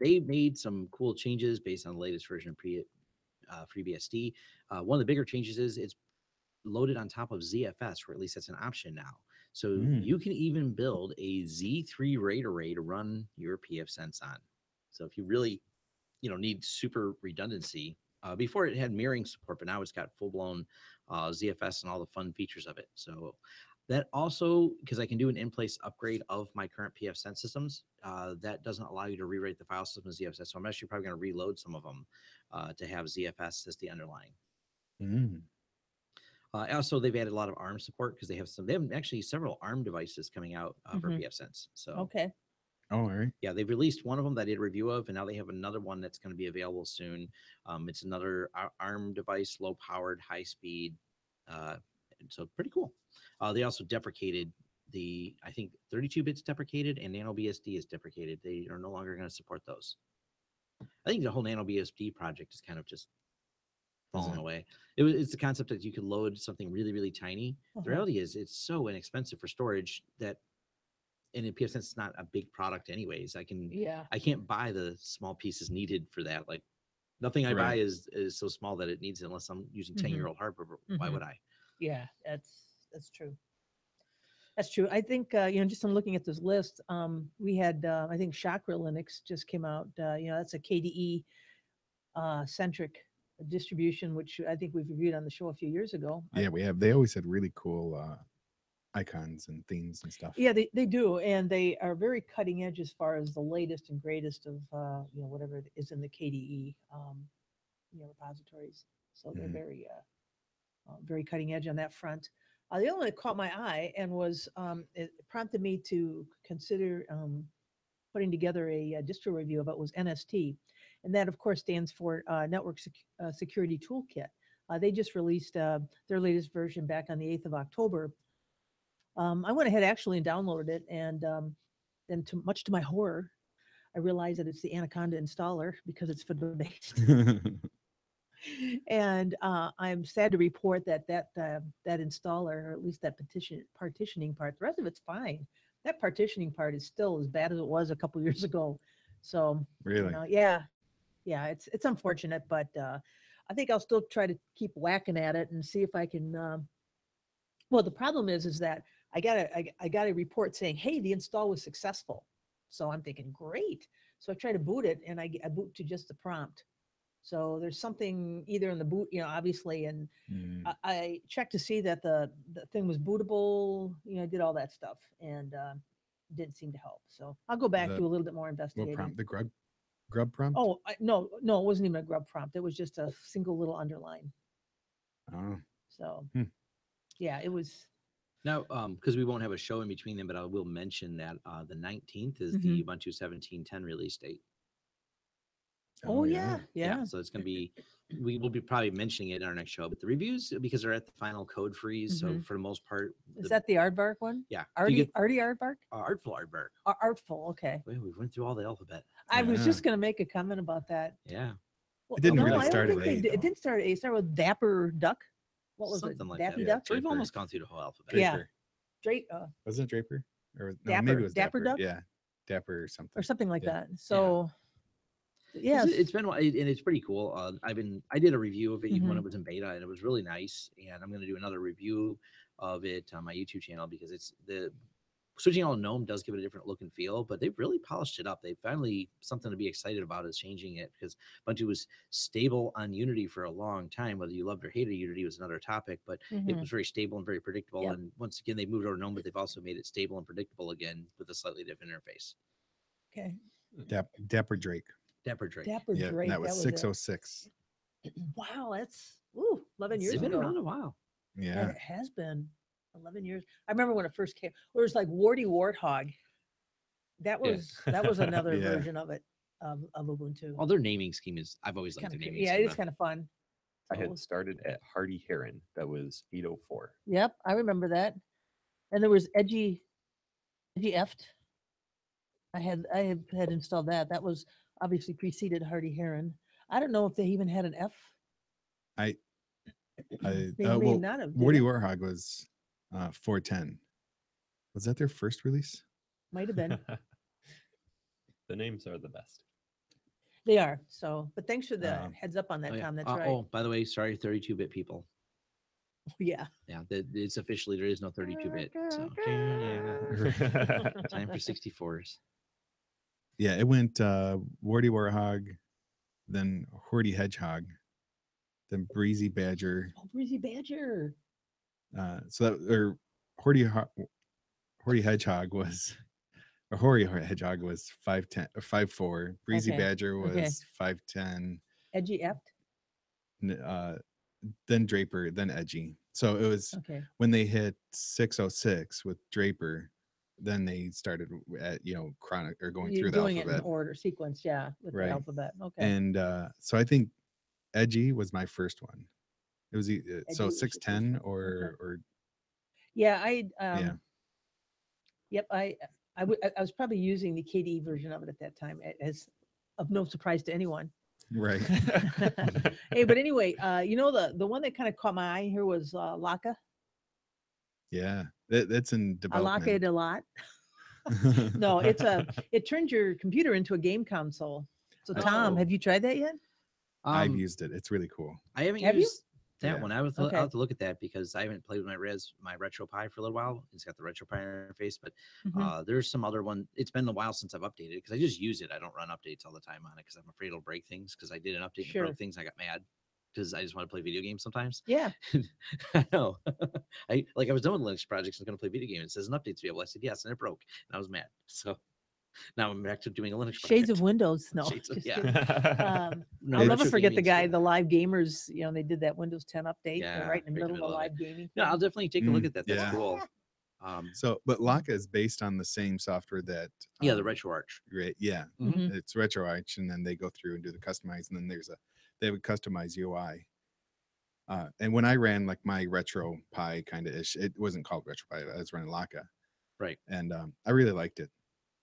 They made some cool changes based on the latest version of FreeBSD. One of the bigger changes is it's loaded on top of ZFS, or at least that's an option now. So you can even build a Z3 RAID array to run your PF Sense on. So if you really, need super redundancy, before it had mirroring support, but now it's got full blown ZFS and all the fun features of it. So that also, because I can do an in-place upgrade of my current PF Sense systems, that doesn't allow you to rewrite the file system as ZFS. So I'm actually probably going to reload some of them to have ZFS as the underlying. Also, they've added a lot of ARM support because they have actually several ARM devices coming out for Mhm. PF Sense. So Okay. Oh, all right. yeah, they've released one of them that I did a review of, and now they have another one that's going to be available soon. It's another ARM device, low powered, high speed. So pretty cool. They also deprecated I think 32 bits deprecated and Nano BSD is deprecated. They are no longer going to support those. I think the whole Nano BSD project is kind of just falling away. It's the concept that you could load something really, really tiny. Uh-huh. The reality is it's so inexpensive for storage that, and in PF Sense, it's not a big product anyways. I can't buy the small pieces needed for that. Like nothing I buy Right. is so small that it needs it unless I'm using 10-year-old hardware. Why Mhm. would I? Yeah. That's true. That's true. I think just in looking at this list, we had I think Chakra Linux just came out. That's a KDE centric distribution, which I think we've reviewed on the show a few years ago. Yeah, we have. They always had really cool icons and themes and stuff. Yeah, they do, and they are very cutting edge as far as the latest and greatest of whatever is in the KDE repositories. So they're Mhm. very cutting edge on that front. The only one that caught my eye and was it prompted me to consider putting together a distro review of it was NST, and that of course stands for Network Security Toolkit. They just released their latest version back on the 8th of October. I went ahead actually and downloaded it, and then much to my horror, I realized that it's the Anaconda installer because it's Fedora based. And I'm sad to report that installer, or at least that partitioning part, the rest of it's fine. That partitioning part is still as bad as it was a couple years ago. So Really? yeah, it's unfortunate, but I think I'll still try to keep whacking at it and see if I can. Well, the problem is that I got a report saying, hey, the install was successful. So I'm thinking, great. So I try to boot it, and I boot to just the prompt. So there's something either in the boot, obviously, and Mm. I checked to see that the thing was bootable, I did all that stuff, and didn't seem to help. So I'll go back, The- do a little bit more What investigating. prompt? The grub prompt? Oh, no, it wasn't even a grub prompt. It was just a single little underline. Oh. So Hmm. yeah, it was. Now, because we won't have a show in between them, but I will mention that the 19th is the Ubuntu 17.10 release date. Oh yeah. So it's going to be, we will be probably mentioning it in our next show, but the reviews, because they're at the final code freeze. So for the most part, Is that the Aardvark one? yeah, if you Artie get Aardvark? Artful Aardvark. Artful. Okay. Well, we went through all the alphabet. I was Yeah. just gonna make a comment about that. Yeah, Well, It didn't no, really I don't start think at they A, did. It though. didn't start at A. It started with Dapper Duck. What was something it? like Dappy that. Duck? We've Draper. almost gone through the whole alphabet. Yeah. Draper. Wasn't it Draper? Or no, Dapper. maybe it was Dapper Dapper. Duck? Yeah, Dapper or something. Or something like Yeah. that. So yes. It's been, and it's pretty cool. I did a review of it even when Mhm. it was in beta, and it was really nice. And I'm going to do another review of it on my YouTube channel because it's the switching all GNOME does give it a different look and feel, but they've really polished it up. They finally something to be excited about is changing it because Ubuntu was stable on Unity for a long time. Whether you loved or hated Unity was another topic, but it was very stable and very predictable. Yep. And once again, they moved over to GNOME, but they've also made it stable and predictable again with a slightly different interface. Okay. Dapper Drake. Dapper Drake. Dapper Yeah, Drake. that was it. 606. Wow, that's 11 years It's been ago. around a while. Yeah. It has been 11 years. I remember when it first came. It was like Warty Warthog. That Yeah. was another Yeah. version of it of Ubuntu. Well, their naming scheme is, I've always liked Kinda the cute. naming Yeah, scheme. it is kind of fun. I So, had started at Hardy Heron. That was 804. yep, I remember that. And there was Edgy Eft. I had installed that. That was obviously preceded Hardy Heron. I don't know if they even had an F. I They may well, not have. did Warty they? Warthog was 410. Was that their first release? Might have been. The names are the best. They are. So, but thanks for the Um, heads up on that, Oh, yeah. Tom. That's right. Oh, by the way, sorry, 32-bit people. Yeah. Yeah, it's officially, there is no 32-bit. So time for 64s. Yeah, it went Warty Warthog, then Horty Hedgehog, then Breezy Badger. Oh, Breezy Badger. So that or Horty Hedgehog was or Hoary Hedgehog was 510 or 5.4. Breezy Okay, Badger was okay. 5.10. Edgy Eft. Then Draper, then Edgy. So it was Okay. when they hit 606 with Draper, then they started at chronic or going You're through the doing it in alphabet. order, sequence, yeah, with Right. the alphabet. Okay. And so I think Edgy was my first one. It was Edgy so was your first 610 one, or yeah, yeah. Yep, I was probably using the KDE version of it at that time, as of no surprise to anyone. Right. Hey, but anyway, the one that kind of caught my eye here was Laka. Yeah, that's in I like it development. a lot. No, it turns your computer into a game console. So Tom, Oh. have you tried that yet? I've used it. It's really cool. I haven't Have you? used that Yeah. one. I'll Okay. have to look at that because I haven't played with my RetroPie for a little while. It's got the RetroPie interface, but Mhm. there's some other one. It's been a while since I've updated because I just use it. I don't run updates all the time on it because I'm afraid it'll break things. Because I did an update and it Sure. broke things. I got mad. because I just want to play video games sometimes. Yeah. I know. I was done with Linux projects and going to play video game. It says an update to be able. I said yes, and it broke, and I was mad. So now I'm back to doing a Linux Shades of project. Windows. No, Shades of- just yeah. kidding. No, I'll retro never forget the gaming's guy, cool. the live gamers. You know, they did that Windows 10 update. Yeah, They're right in the middle of a it. live gaming. No, I'll thing. definitely take a look at that. That's yeah. cool. So, but Laka is based on the same software that Yeah, the RetroArch. Yeah, Mhm. it's RetroArch, and then they go through and do the customize, and then they have a customized UI. And when I ran like my Retro Pi kind of ish, it wasn't called Retro Pi. I was running Laka, Right. and I really liked it.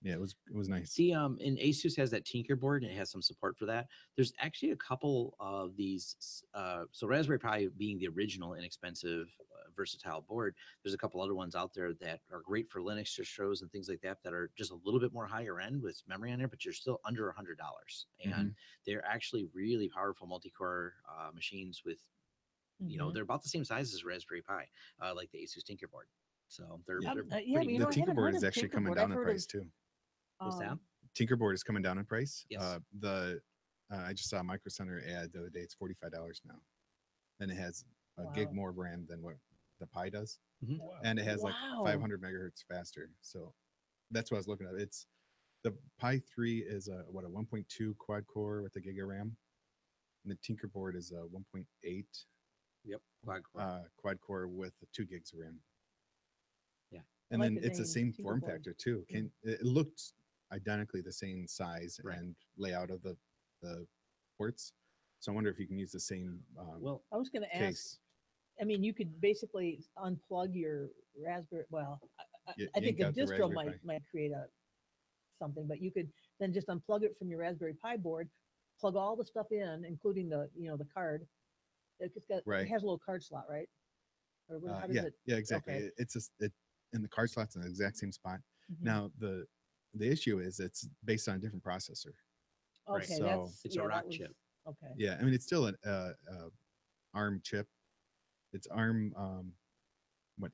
Yeah, it was nice. See, and Asus has that Tinker board, and it has some support for that. There's actually a couple of these. So Raspberry Pi being the original inexpensive, versatile board, there's a couple other ones out there that are great for Linux distros and things like that that are just a little bit more higher end with memory on there, but you're still under $100, and they're actually really powerful multi-core machines with, you know, Mhm. they're about the same size as Raspberry Pi, like the Asus Tinker board. So they're, Yeah. they're Yeah, pretty you The know, I good. haven't Tinkerboard heard is of actually coming Tinkerboard. down I've in heard price of, too. What's that? Tinkerboard is coming down in price. Yes. I just saw a Micro Center ad the other day. It's $45 now, and it has a gig Wow. more RAM than what the Pi does, Mhm. and it has like Wow. 500 megahertz faster. So that's what I was looking at. It's the Pi 3 is a 1.2 quad core with a gig of RAM, and the Tinkerboard is a 1.8 Yep. Quad core. quad core with 2 gigs of RAM. Yeah. And like then the it's the name, same form Tinkerboard. factor too. It looked identically the same size Right. and layout of the ports. So I wonder if you can use the same Well, I was going to ask. case. I mean, you could basically unplug your Raspberry. Well, You I think yank a out the distro Raspberry Pi. might create something, but you could then just unplug it from your Raspberry Pi board, plug all the stuff in, including the card. It Right. has a little card slot, right? Or how does Yeah, it? yeah, exactly. Okay. It's in the card slots in the exact same spot. Mhm. Now the issue is it's based on a different processor. Right. Okay, So- that's It's a that rock was- chip. Okay. Yeah, I mean it's still an ARM chip. It's ARM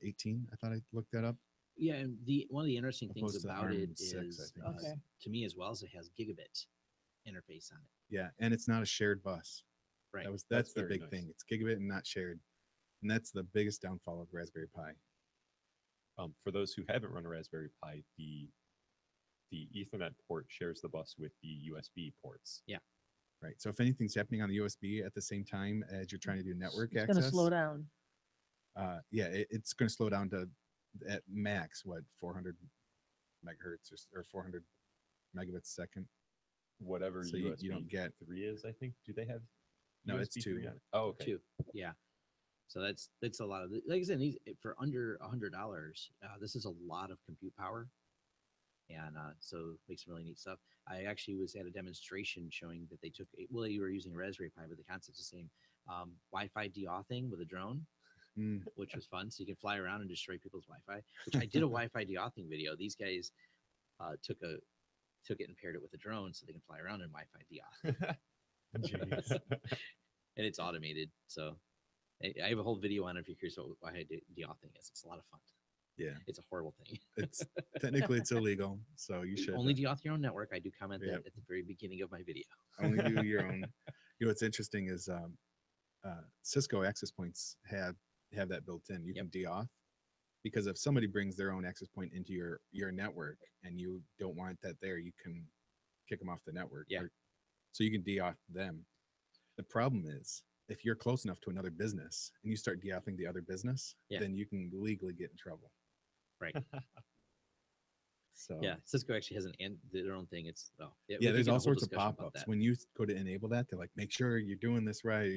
18? I thought I looked that up. Yeah, and one of the interesting things Opposed to about it ARM 6, I is, think it is. Okay. to me as well, is it has gigabit interface on it. Yeah, and it's not a shared bus. Right. That's That's the very big nice. thing. It's gigabit and not shared. And that's the biggest downfall of Raspberry Pi. For those who haven't run a Raspberry Pi, the Ethernet port shares the bus with the USB ports. Right. So if anything's happening on the USB at the same time as you're trying to do network It's access, going to slow down. it's going to slow down to at max 400 megahertz or 400 megabits a second. Whatever So USB you don't get 3 is, I think. Do they have? No, it's USB 2. 3 on it? Oh, okay. 2. Yeah. So that's a lot of, like I said, for under $100, this is a lot of compute power. And so make some really neat stuff. I actually was at a demonstration showing that they took, you were using a Raspberry Pi, but the concept's the same. Wi-Fi de-authing with a drone, Mm. which was fun. So you can fly around and destroy people's Wi-Fi, which I did a Wi-Fi de-authing video. These guys took it and paired it with a drone so they can fly around and Wi-Fi de-auth. Jeez. And it's automated. So I have a whole video on it if you're curious what Wi-Fi de-authing is. It's a lot of fun. Yeah, It's a horrible thing. it's technically it's illegal, so you should Only de-auth your own network. I do comment Yep. that at the very beginning of my video. only do your own. You know what's interesting is Cisco access points have that built in. You can de-auth because if somebody brings their own access point into your network and you don't want that there, you can kick them off the network. Yeah. So you can de-auth them. The problem is if you're close enough to another business and you start de-authing the other business, Yeah. then you can legally get in trouble. Right. So Yeah. Cisco actually has their own thing. It's yeah, we could there's get a all whole sorts of discussion about pop-ups that. when you go to enable that. They're like, make sure you're doing this right,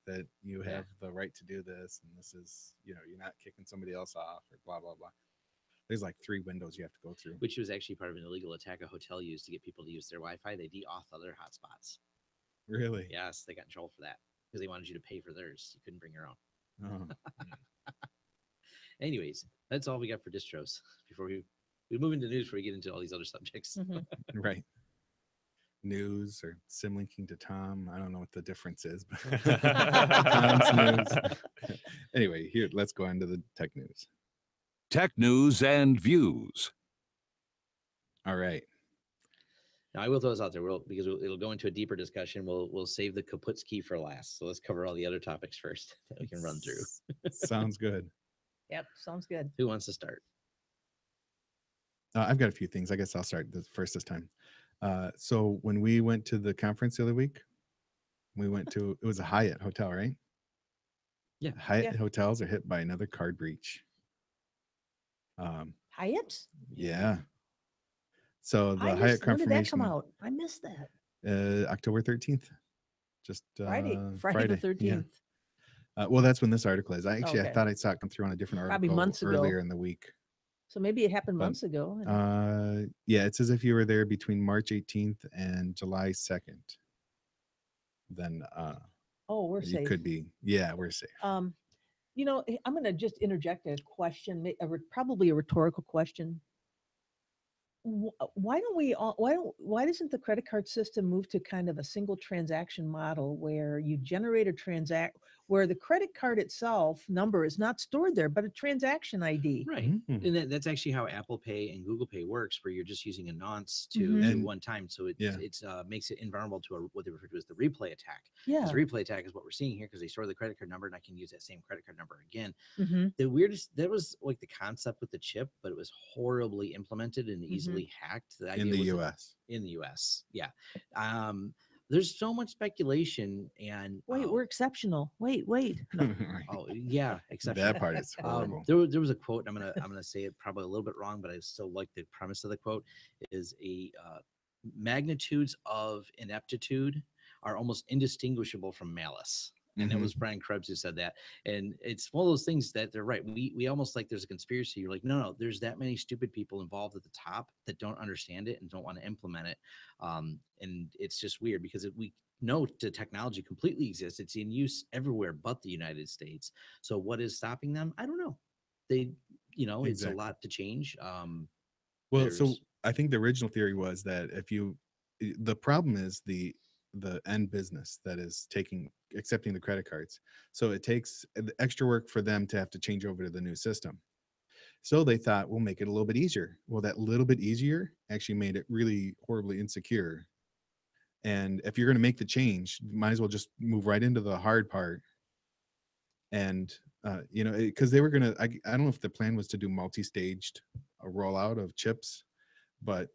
that you Yeah. have the right to do this, and this is, you're not kicking somebody else off or blah blah blah. There's like 3 windows you have to go through. Which was actually part of an illegal attack a hotel used to get people to use their Wi-Fi. They de-auth other hotspots. Really? Yes, they got in trouble for that because they wanted you to pay for theirs. You couldn't bring your own. Oh, Anyways, that's all we got for distros. Before we move into news, before we get into all these other subjects. Mhm. right. News or sim linking to Tom. I don't know what the difference is, but Tom's news. Anyway, here, let's go on to the tech news. Tech news and views. All right. Now I will throw this out there because it'll go into a deeper discussion. We'll save the Kaputsky for last. So let's cover all the other topics first that we can run through. Sounds good. Yep, sounds good. Who wants to start? I've got a few things. I guess I'll start this time. So when we went to the conference the other week, it was a Hyatt hotel, right? Yeah. Hyatt Yeah. hotels are hit by another card breach. Hyatt? Yeah. So the I Hyatt missed, when did that confirmation, come out? I missed that. October 13th, just Friday the Yeah. 13th. Well, that's when this article is. I Okay. thought I saw it come through on a different Probably article months ago. earlier in the week. So maybe it happened But, months ago. and- Yeah, it's as if you were there between March 18th and July 2nd. Then oh, we're you safe. could be. Yeah, we're safe. I'm going to just interject a question, probably a rhetorical question. Why doesn't the credit card system move to kind of a single transaction model where you generate a where the credit card itself number is not stored there, but a transaction ID? Right. Mhm. And that's actually how Apple Pay and Google Pay works, where you're just using a nonce to Mhm. And- one time. So it yeah. makes it invulnerable to what they refer to as the replay attack. Yeah. Because the replay attack is what we're seeing here because they store the credit card number and I can use that same credit card number again. Mm-hmm. The weirdest, that was like the concept with the chip, but it was horribly implemented and easily hacked. The In idea the was U.S. in the US. Yeah. There's so much speculation and Wait, we're exceptional. Wait. No. oh yeah, exception. That part is horrible. There was a quote. I'm gonna say it probably a little bit wrong, but I still like the premise of the quote. Is a magnitudes of ineptitude are almost indistinguishable from malice. And that Mhm. was Brian Krebs who said that. And it's one of those things that they're right. We almost like there's a conspiracy. You're like, no, there's that many stupid people involved at the top that don't understand it and don't want to implement it. And it's just weird because we know the technology completely exists. It's in use everywhere but the United States. So what is stopping them? I don't know. It's a Exactly. lot to change. Well, so there's- I think the original theory was that the problem is the end business that is accepting the credit cards. So it takes the extra work for them to have to change over to the new system. So they thought we'll make it a little bit easier. Well, that little bit easier actually made it really horribly insecure. And if you're going to make the change, you might as well just move right into the hard part. And because they were going to, I don't know if the plan was to do multi-staged rollout of chips, but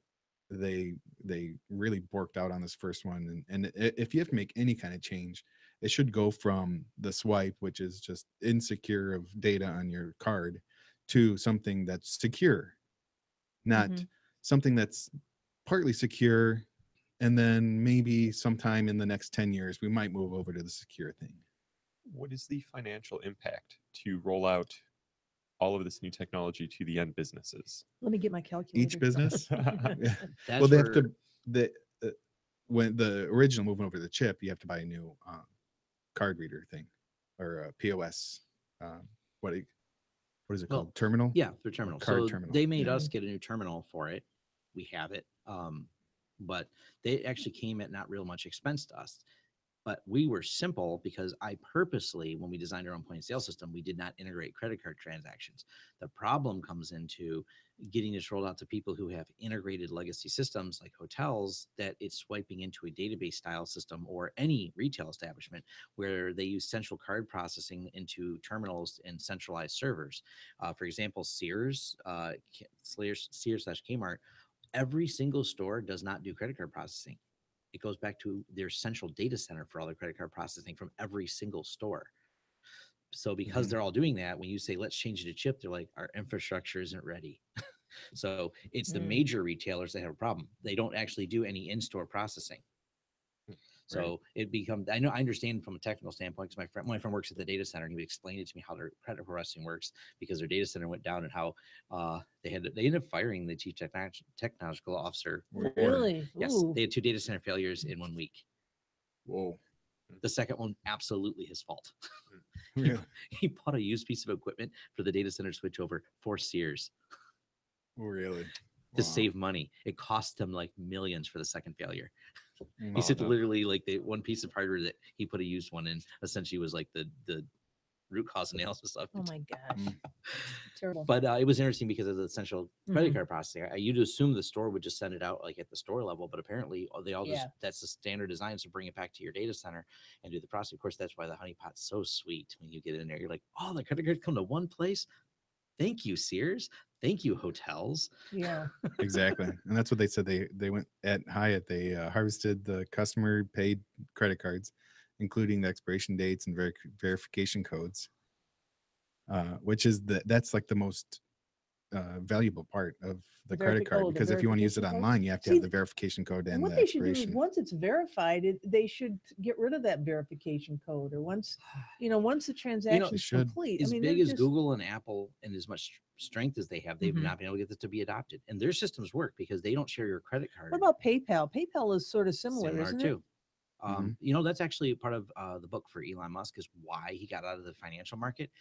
they really borked out on this first one. And if you have to make any kind of change, it should go from the swipe, which is just insecure of data on your card, to something that's secure, not Mhm. something that's partly secure. And then maybe sometime in the next 10 years, we might move over to the secure thing. What is the financial impact to roll out all of this new technology to the end businesses? Let me get my calculator. Each business? Yeah. that's Well, they have where- to, when the original moving over the chip, you have to buy a new card reader thing or a POS. What is it Well, called? Terminal? Yeah, their terminal. Card So terminal. they made Yeah. us get a new terminal for it. We have it. But they actually came at not real much expense to us. But we were simple because I purposely, when we designed our own point of sale system, we did not integrate credit card transactions. The problem comes into getting this rolled out to people who have integrated legacy systems like hotels, that it's swiping into a database style system, or any retail establishment where they use central card processing into terminals and centralized servers. For example, Sears slash Kmart, every single store does not do credit card processing. It goes back to their central data center for all their credit card processing from every single store. So because they're all doing that, when you say, let's change it to chip, they're like, our infrastructure isn't ready. So it's the major retailers that have a problem. They don't actually do any in-store processing. So it becomes, I understand from a technical standpoint, because my friend works at the data center and he would explain it to me how their credit processing works, because their data center went down and how they ended up firing the chief technological officer. Really? Yes, Ooh. they had 2 data center failures in 1 week. Whoa. The second one, absolutely his fault. Really? He bought a used piece of equipment for the data center switch over for Sears Really? to save money. It cost him like millions for the second failure. He Oh, said no. literally like the one piece of hardware that he put a used one in essentially was like the root cause analysis of it. Oh my gosh. Mm. Terrible. But it was interesting because of the essential credit Mhm. card processing. You'd assume the store would just send it out like at the store level, but apparently they all just Yeah. that's the standard design. So bring it back to your data center and do the processing. Of course, that's why the honeypot's so sweet. When you get in there, you're like, oh, the credit cards come to one place. Thank you, Sears. Thank you, hotels. Yeah. Exactly, and that's what they said. They went at Hyatt. They harvested the customer paid credit cards, including the expiration dates and verification codes, which is that's like the most valuable part of the credit card, the because if you want to use it verification code? online, you have to See, have the verification code And and what the they should do is expiration. once it's verified, they should get rid of that verification code, or once the transaction is should. complete. As I mean, big they're as just, Google and Apple and as much strength as they have, they've Mhm. not been able to get this to be adopted. And their systems work because they don't share your credit card. what about PayPal? PayPal is sort of similar, Similar isn't too. Mhm. That's actually part of the book for Elon Musk is why he got out of the financial market.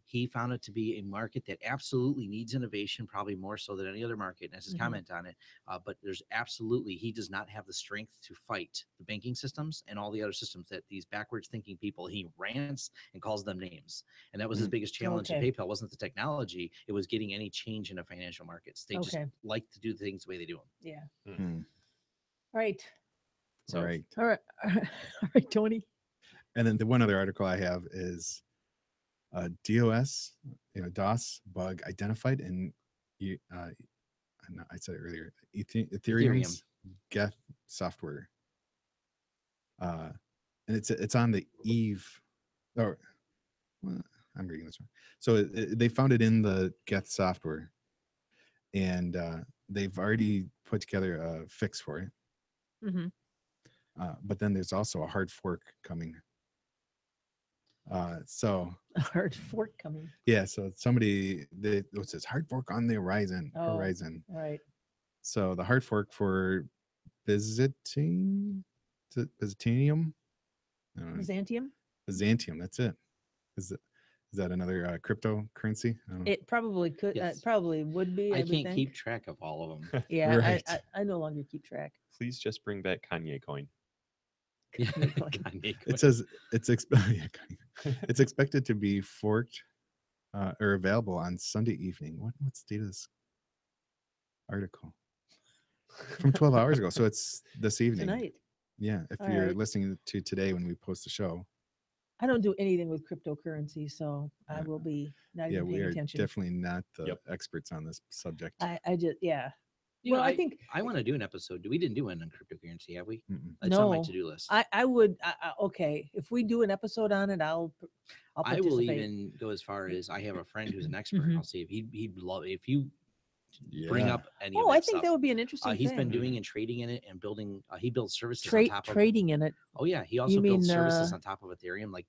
He found it to be a market that absolutely needs innovation, probably more so than any other market. And that's his Mhm. comment on it. But he does not have the strength to fight the banking systems and all the other systems that these backwards thinking people, he rants and calls them names. And that was his Mm. biggest challenge Okay. at PayPal. Wasn't the technology, it was getting any change in the financial markets. They just Okay. like to do things the way they do them. Yeah. Mm. All right. So Right. All right. All right, Tony. And then the one other article I have is DOS, DOS bug identified in I said it earlier, Ethereum's Geth software. And it's on the Eve. Or well, I'm reading this one. So they found it in the Geth software, and they've already put together a fix for it. Mm-hmm. But then there's also a hard fork coming. So A hard fork coming. yeah, so somebody it says hard fork on the horizon. Oh. All right. So the hard fork for Byzantium, Byzantium? Byzantium. That's it. Is that another cryptocurrency? I don't know. It probably could. Yes. Probably would be. I would can't think. keep track of all of them. Yeah. Right. I no longer keep track. Please just bring back Kanye coin. Yeah, Kanye It says it's it's expected to be forked or available on Sunday evening. What's the date of this article? From 12 hours ago. So it's this evening. Tonight. Yeah. If All you're right. listening to today when we post the show. I don't do anything with cryptocurrency, so I Yeah. will be not Yeah, even we paying are attention. definitely not the Yep. experts on this subject. I just You know, I think I want to do an episode. We didn't do one on cryptocurrency, have we? Mm-mm. That's on my No. to-do list. I would okay if we do an episode on it, I'll I will participate. even go as far as I have a friend who's an expert. Mhm. I'll see if he'd love if you bring Yeah. up any Oh, of that I think stuff. that would be an interesting He's thing. been doing and trading in it and building. He builds services on Trade top of. trading in it, Oh yeah, he also builds mean, services on top of Ethereum, like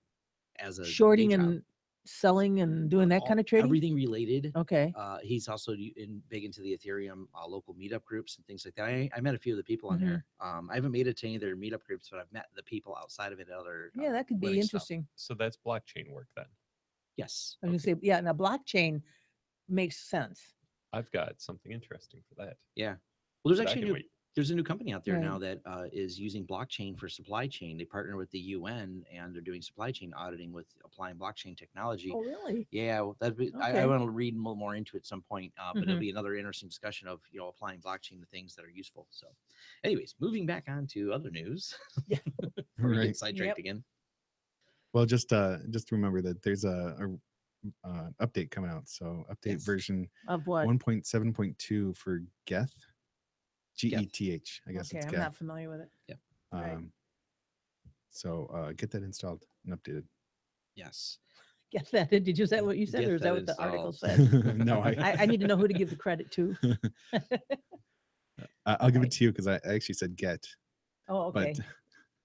as a shorting day job. and selling and doing that All- kind of trading. Everything related. Okay. He's also big into the Ethereum local meetup groups and things like that. I met a few of the people on Mhm. there. I haven't made it to any of their meetup groups, but I've met the people outside of it. Other Yeah, that could be Linux stuff. interesting. So that's blockchain work then. Yes. I was gonna say, yeah, now blockchain makes sense. I've got something interesting for that. Yeah. Well, there's but I actually can wait. there's a new company out there Right. now that is using blockchain for supply chain. They partner with the UN and they're doing supply chain auditing with applying blockchain technology. Oh, really? Yeah, well, I Okay. want to read more into it at some point, but it'll Mhm. be another interesting discussion of applying blockchain to things that are useful. So, anyways, moving back on to other news. Yeah. Before we Right. get sidetracked Yep. again. Well, just remember that there's a update coming out. So update Yes. version Of what? 1.7.2 for Geth. Geth. I guess Okay, it's I'm Geth. not familiar with it. right. So get that installed and updated. Yes. Get that? Is that what you said, Get or is that that what the article installed. said? No, I need to know who to give the credit to. I'll give Okay. it to you because I actually said get, Oh, okay.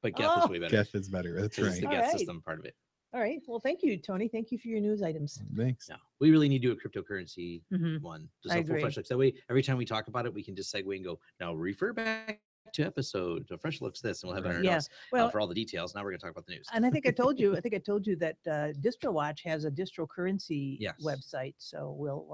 But Geth is Oh. way better. Geth is better. That's This is the right. All Geth right. system part of it. All right. Well, thank you, Tony. Thank you for your news items. Thanks. No, we really need to do a cryptocurrency Mhm. one. I a full agree. fresh look. That way, every time we talk about it, we can just segue and go, now refer back to episode to fresh looks this, and we'll have it in our Yeah. notes Well, for all the details. Now we're going to talk about the news. and I think I told you that Distro Watch has a distro currency Yes. website. So we'll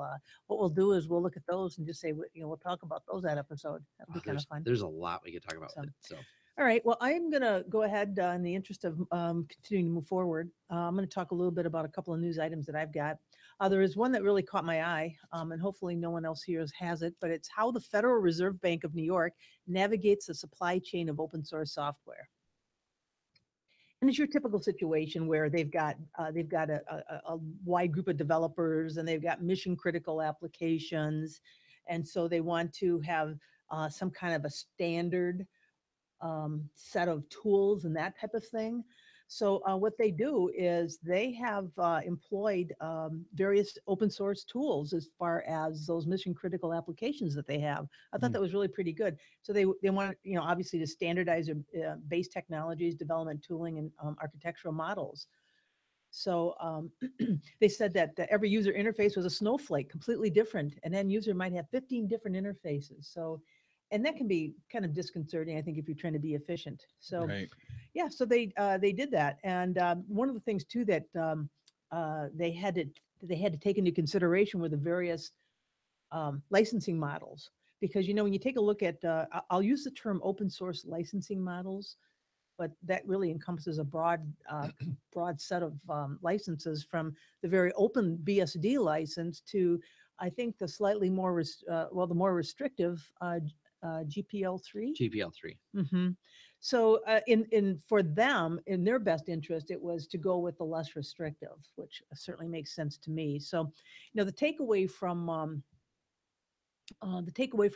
what we'll do is we'll look at those and just say we'll talk about those that episode. That'll be kind of fun. There's a lot we could talk about So, with it. So All All right. Well, I'm going to go ahead in the interest of continuing to move forward. I'm going to talk a little bit about a couple of news items that I've got. There is one that really caught my eye, and hopefully no one else here has it, but it's how the Federal Reserve Bank of New York navigates the supply chain of open source software. And it's your typical situation where they've got a wide group of developers and they've got mission critical applications, and so they want to have some kind of a standard set of tools and that type of thing. So what they do is they have employed various open source tools as far as those mission critical applications that they have. I thought that was really pretty good. So they want, obviously to standardize their base technologies, development tooling, and architectural models. So they said that every user interface was a snowflake, completely different. An end user might have 15 different interfaces. So, and that can be kind of disconcerting, I think, if you're trying to be efficient. So, Right. yeah, so they did that. And one of the things too that they had to take into consideration were the various licensing models, because when you take a look at, I'll use the term open source licensing models, but that really encompasses a broad set of licenses, from the very open BSD license to, I think, the slightly more the more restrictive GPL3. GPL3. Mm-hmm. So for them, in their best interest, it was to go with the less restrictive, which certainly makes sense to me. So, the takeaway from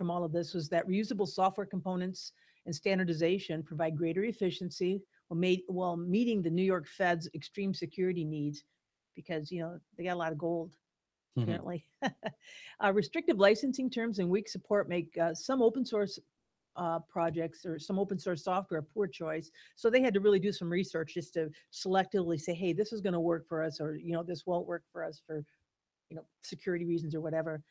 all of this was that reusable software components and standardization provide greater efficiency while meeting the New York Fed's extreme security needs, because they got a lot of gold apparently. Restrictive licensing terms and weak support make some open source projects or some open source software a poor choice. So they had to really do some research just to selectively say, hey, this is going to work for us, or this won't work for us for security reasons or whatever.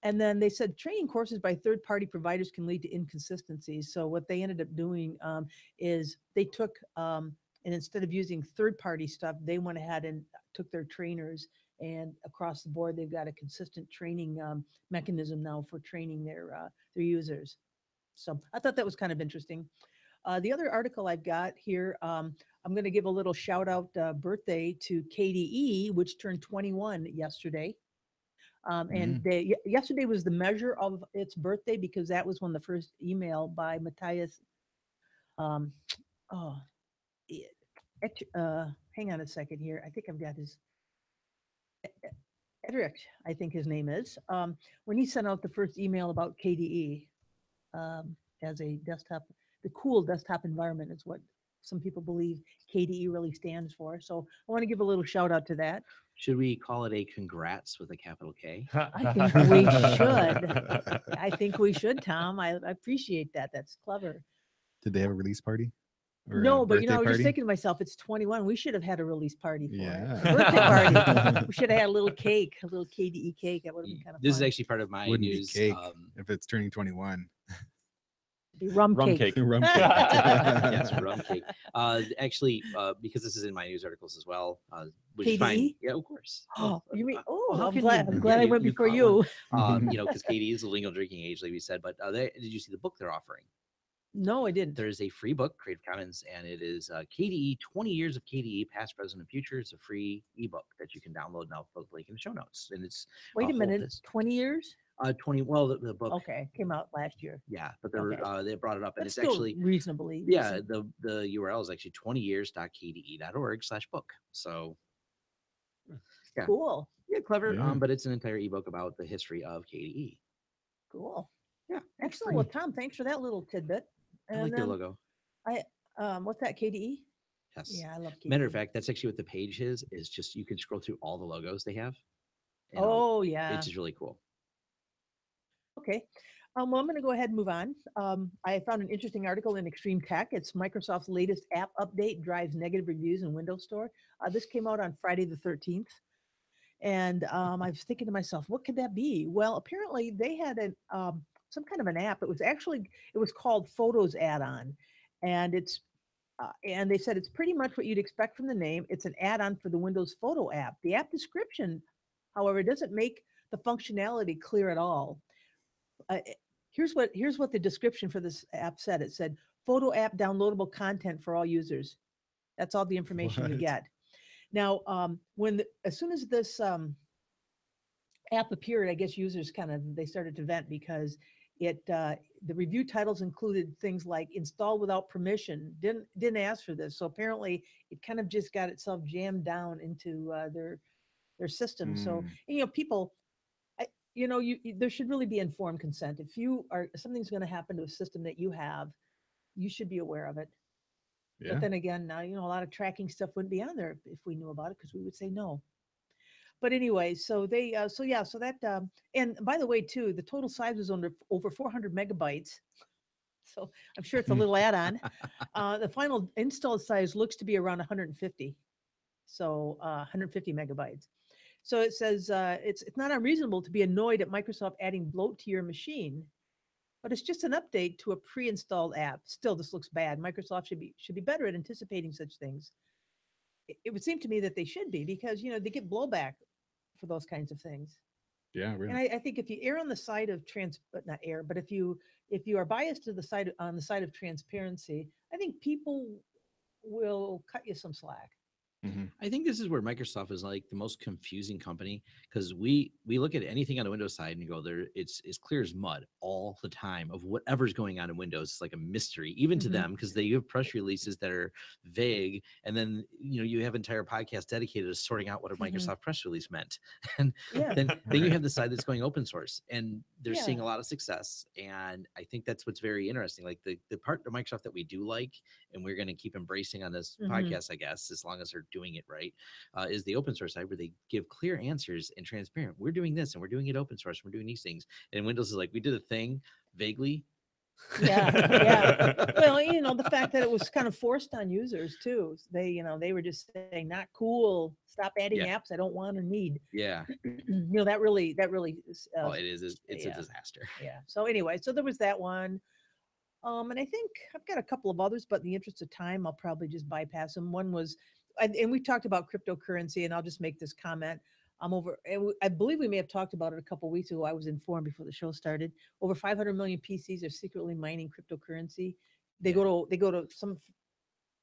And then they said training courses by third-party providers can lead to inconsistencies. So what they ended up doing is they took and instead of using third-party stuff, they went ahead and took their trainers, and across the board, they've got a consistent training mechanism now for training their users. So I thought that was kind of interesting. The other article I've got here, I'm going to give a little shout out birthday to KDE, which turned 21 yesterday. And yesterday was the measure of its birthday, because that was when the first email by Matthias, hang on a second here. I think I've got his, Edric, I think his name is, when he sent out the first email about KDE as a desktop, the cool desktop environment is what some people believe KDE really stands for. So I want to give a little shout out to that. Should we call it a congrats with a capital K? I think we should. I think we should, Tom. I appreciate that. That's clever. Did they have a release party? Or No, a but birthday I was party? just thinking to myself, it's 21. We should have had a release party for Yeah. it. A birthday party. We should have had a little cake, a little KDE cake. That would have been kind of This fun. is actually part of my Wouldn't news. be cake if it's turning 21. Be rum cake. Rum cake. Yes, rum cake. Actually, because this is in my news articles as well, which is fine. KDE? Yeah, of course. Oh, you mean? Well, Oh, how I'm can glad. you- I'm glad I went you before caught you. one. Because KDE is the legal drinking age, like we said. But did you see the book they're offering? No, I didn't. There's a free book, Creative Commons, and it is KDE 20 Years of KDE, Past, Present, and Future. It's a free ebook that you can download now. Put the link in the show notes. And it's Wait a whole minute. list. 20 years? 20. Well, the book. Okay, came out last year. Yeah, but they brought it up, and That's it's still actually reasonably. yeah. recent. The URL is actually 20years.kde.org/book. So yeah. Cool. yeah, clever. Yeah. But it's an entire ebook about the history of KDE. Cool. Yeah, Excellent. Well, Tom, thanks for that little tidbit. I And like their then logo. what's that, KDE? Yes. Yeah, I love KDE. Matter of fact, that's actually what the page is just you can scroll through all the logos they have. and Oh, yeah. It's just really cool. Okay. Well, I'm going to go ahead and move on. I found an interesting article in Extreme Tech. It's Microsoft's latest app update drives negative reviews in Windows Store. This came out on Friday the 13th. And I was thinking to myself, what could that be? Well, apparently they had some kind of an app. It was called Photos Add-on. And and they said it's pretty much what you'd expect from the name. It's an add-on for the Windows Photo app. The app description, however, doesn't make the functionality clear at all. Here's what the description for this app said. It said, photo app downloadable content for all users. That's all the information you What? get. Now, as soon as this app appeared, I guess users they started to vent because the review titles included things like install without permission. Didn't ask for this, so apparently it kind of just got itself jammed down into their system. So people, there should really be informed consent. If something's going to happen to a system that you have, you should be aware of it. Yeah. But then again, now a lot of tracking stuff wouldn't be on there if we knew about it because we would say no. But anyway, so that and by the way too, the total size was over 400 megabytes. So I'm sure it's a little add-on. The final installed size looks to be around 150. So 150 megabytes. So it says it's not unreasonable to be annoyed at Microsoft adding bloat to your machine, but it's just an update to a pre-installed app. Still, this looks bad. Microsoft should be better at anticipating such things. It would seem to me that they should be because they get blowback for those kinds of things. Yeah, really. And I think if you err on the side of not err, but if you are biased to the side of transparency, I think people will cut you some slack. I think this is where Microsoft is like the most confusing company because we look at anything on the Windows side and you go there, it's clear as mud all the time of whatever's going on in Windows. It's like a mystery, even to them, because they have press releases that are vague, and then you have entire podcasts dedicated to sorting out what a Microsoft press release meant, and then you have the side that's going open source, and they're seeing a lot of success, and I think that's what's very interesting. Like the part of Microsoft that we do like, and we're going to keep embracing on this podcast, I guess, as long as they're doing it right, is the open source side where they give clear answers and transparent. We're doing this and we're doing it open source. We're doing these things. And Windows is like, we did a thing vaguely. Yeah. Well, the fact that it was kind of forced on users too. They were just saying, not cool. Stop adding apps I don't want or need. Yeah. That really is, it is. It's a disaster. Yeah. So anyway, so there was that one. And I think I've got a couple of others, but in the interest of time, I'll probably just bypass them. One was, and we talked about cryptocurrency, and I'll just make this comment. I believe we may have talked about it a couple of weeks ago. I was informed before the show started. Over 500 million PCs are secretly mining cryptocurrency. They go to some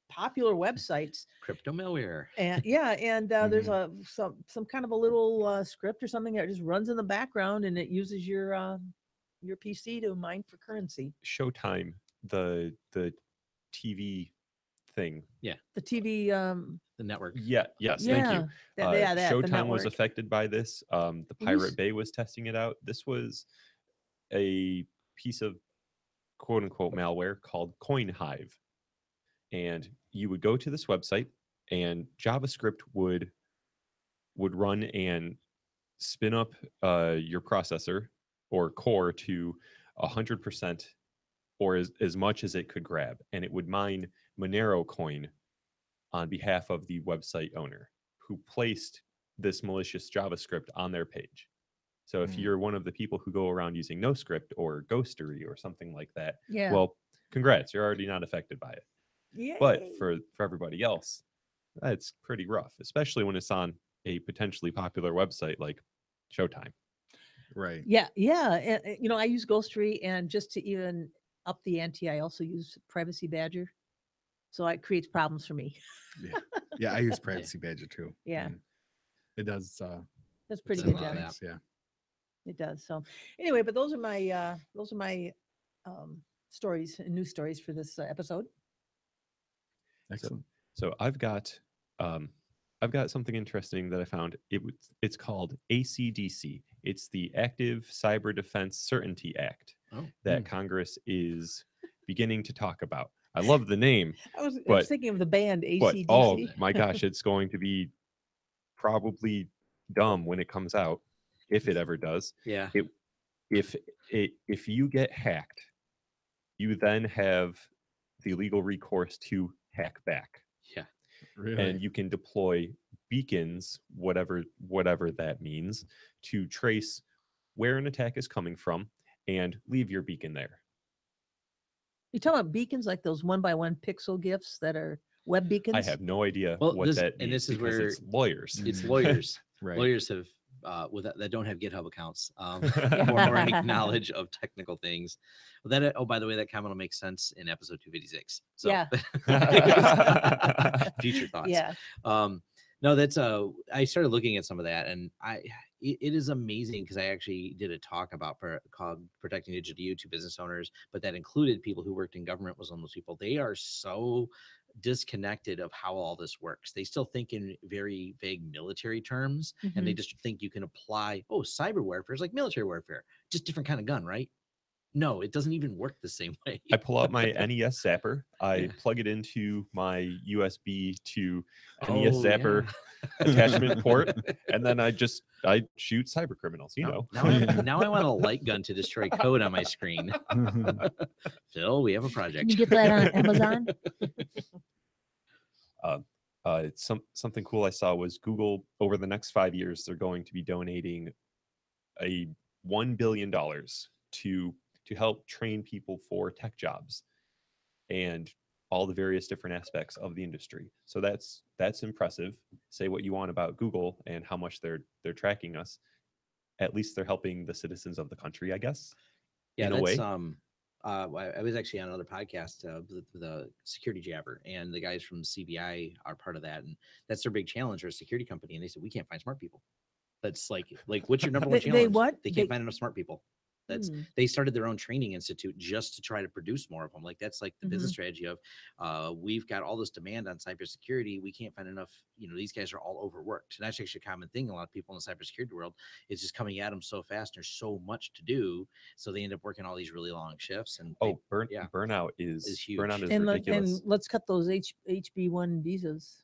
popular websites. Crypto malware. And there's some kind of a little script or something that just runs in the background, and it uses your PC to mine for currency. Showtime, the TV thing. Yeah. The TV. The network. Yeah. Yes. Thank you. Showtime was network. affected by this. The Pirate Bay was testing it out. This was a piece of quote unquote malware called CoinHive, and you would go to this website, and JavaScript would run and spin up your processor or core to 100% or as much as it could grab, and it would mine Monero coin on behalf of the website owner who placed this malicious JavaScript on their page. So if you're one of the people who go around using NoScript or Ghostery or something like that, well, congrats, you're already not affected by it. Yay. But for everybody else, that's pretty rough, especially when it's on a potentially popular website like Showtime. Right. Yeah. And, I use Ghostery, and just to even up the ante, I also use Privacy Badger. So it creates problems for me. Yeah, I use Privacy Badger too. Yeah. And it does. That's pretty Does a good lot of job. that. Yeah. It does. So anyway, but those are my stories and news stories for this episode. Excellent. So I've got something interesting that I found. It's called ACDC. It's the Active Cyber Defense Certainty Act that Congress is beginning to talk about. I love the name. I was thinking of the band ACDC. But, oh my gosh, it's going to be probably dumb when it comes out, if it ever does. Yeah. If you get hacked, you then have the legal recourse to hack back. Yeah. Really? And you can deploy beacons, whatever that means, to trace where an attack is coming from and leave your beacon there. You talking about beacons like those 1x1 pixel GIFs that are web beacons? I have no idea Well, what that means. and this is because where it's lawyers. It's lawyers. Right. Lawyers have that don't have GitHub accounts or any knowledge of technical things. Well, that by the way, that comment will make sense in episode 256. So Yeah. future thoughts. Yeah. No, that's I started looking at some of that, and it is amazing because I actually did a talk about called protecting digital to business owners, but that included people who worked in government. Was one of those people. They are so disconnected of how all this works. They still think in very vague military terms, and they just think you can apply, cyber warfare is like military warfare, just different kind of gun, right? No, it doesn't even work the same way. I pull out my NES Zapper. I plug it into my USB to NES Zapper attachment port, and then I shoot cyber criminals. Now I want a light gun to destroy code on my screen. Phil, we have a project. Can you get that on Amazon? Something cool I saw was Google over the next 5 years, they're going to be donating $1 billion to help train people for tech jobs and all the various different aspects of the industry. So that's impressive. Say what you want about Google and how much they're tracking us. At least they're helping the citizens of the country, I guess. Yeah, in a way. I was actually on another podcast, the Security Jabber, and the guys from CBI are part of that, and that's their big challenge. They're a security company, and they said we can't find smart people. That's like what's your number one challenge? They what? They can't find enough smart people. They started their own training institute just to try to produce more of them. Like that's like the business strategy of we've got all this demand on cybersecurity. We can't find enough. These guys are all overworked. And that's actually a common thing. A lot of people in the cybersecurity world is just coming at them so fast. There's so much to do. So they end up working all these really long shifts. And burnout is huge. Burnout is and ridiculous. And let's cut those HB1 visas.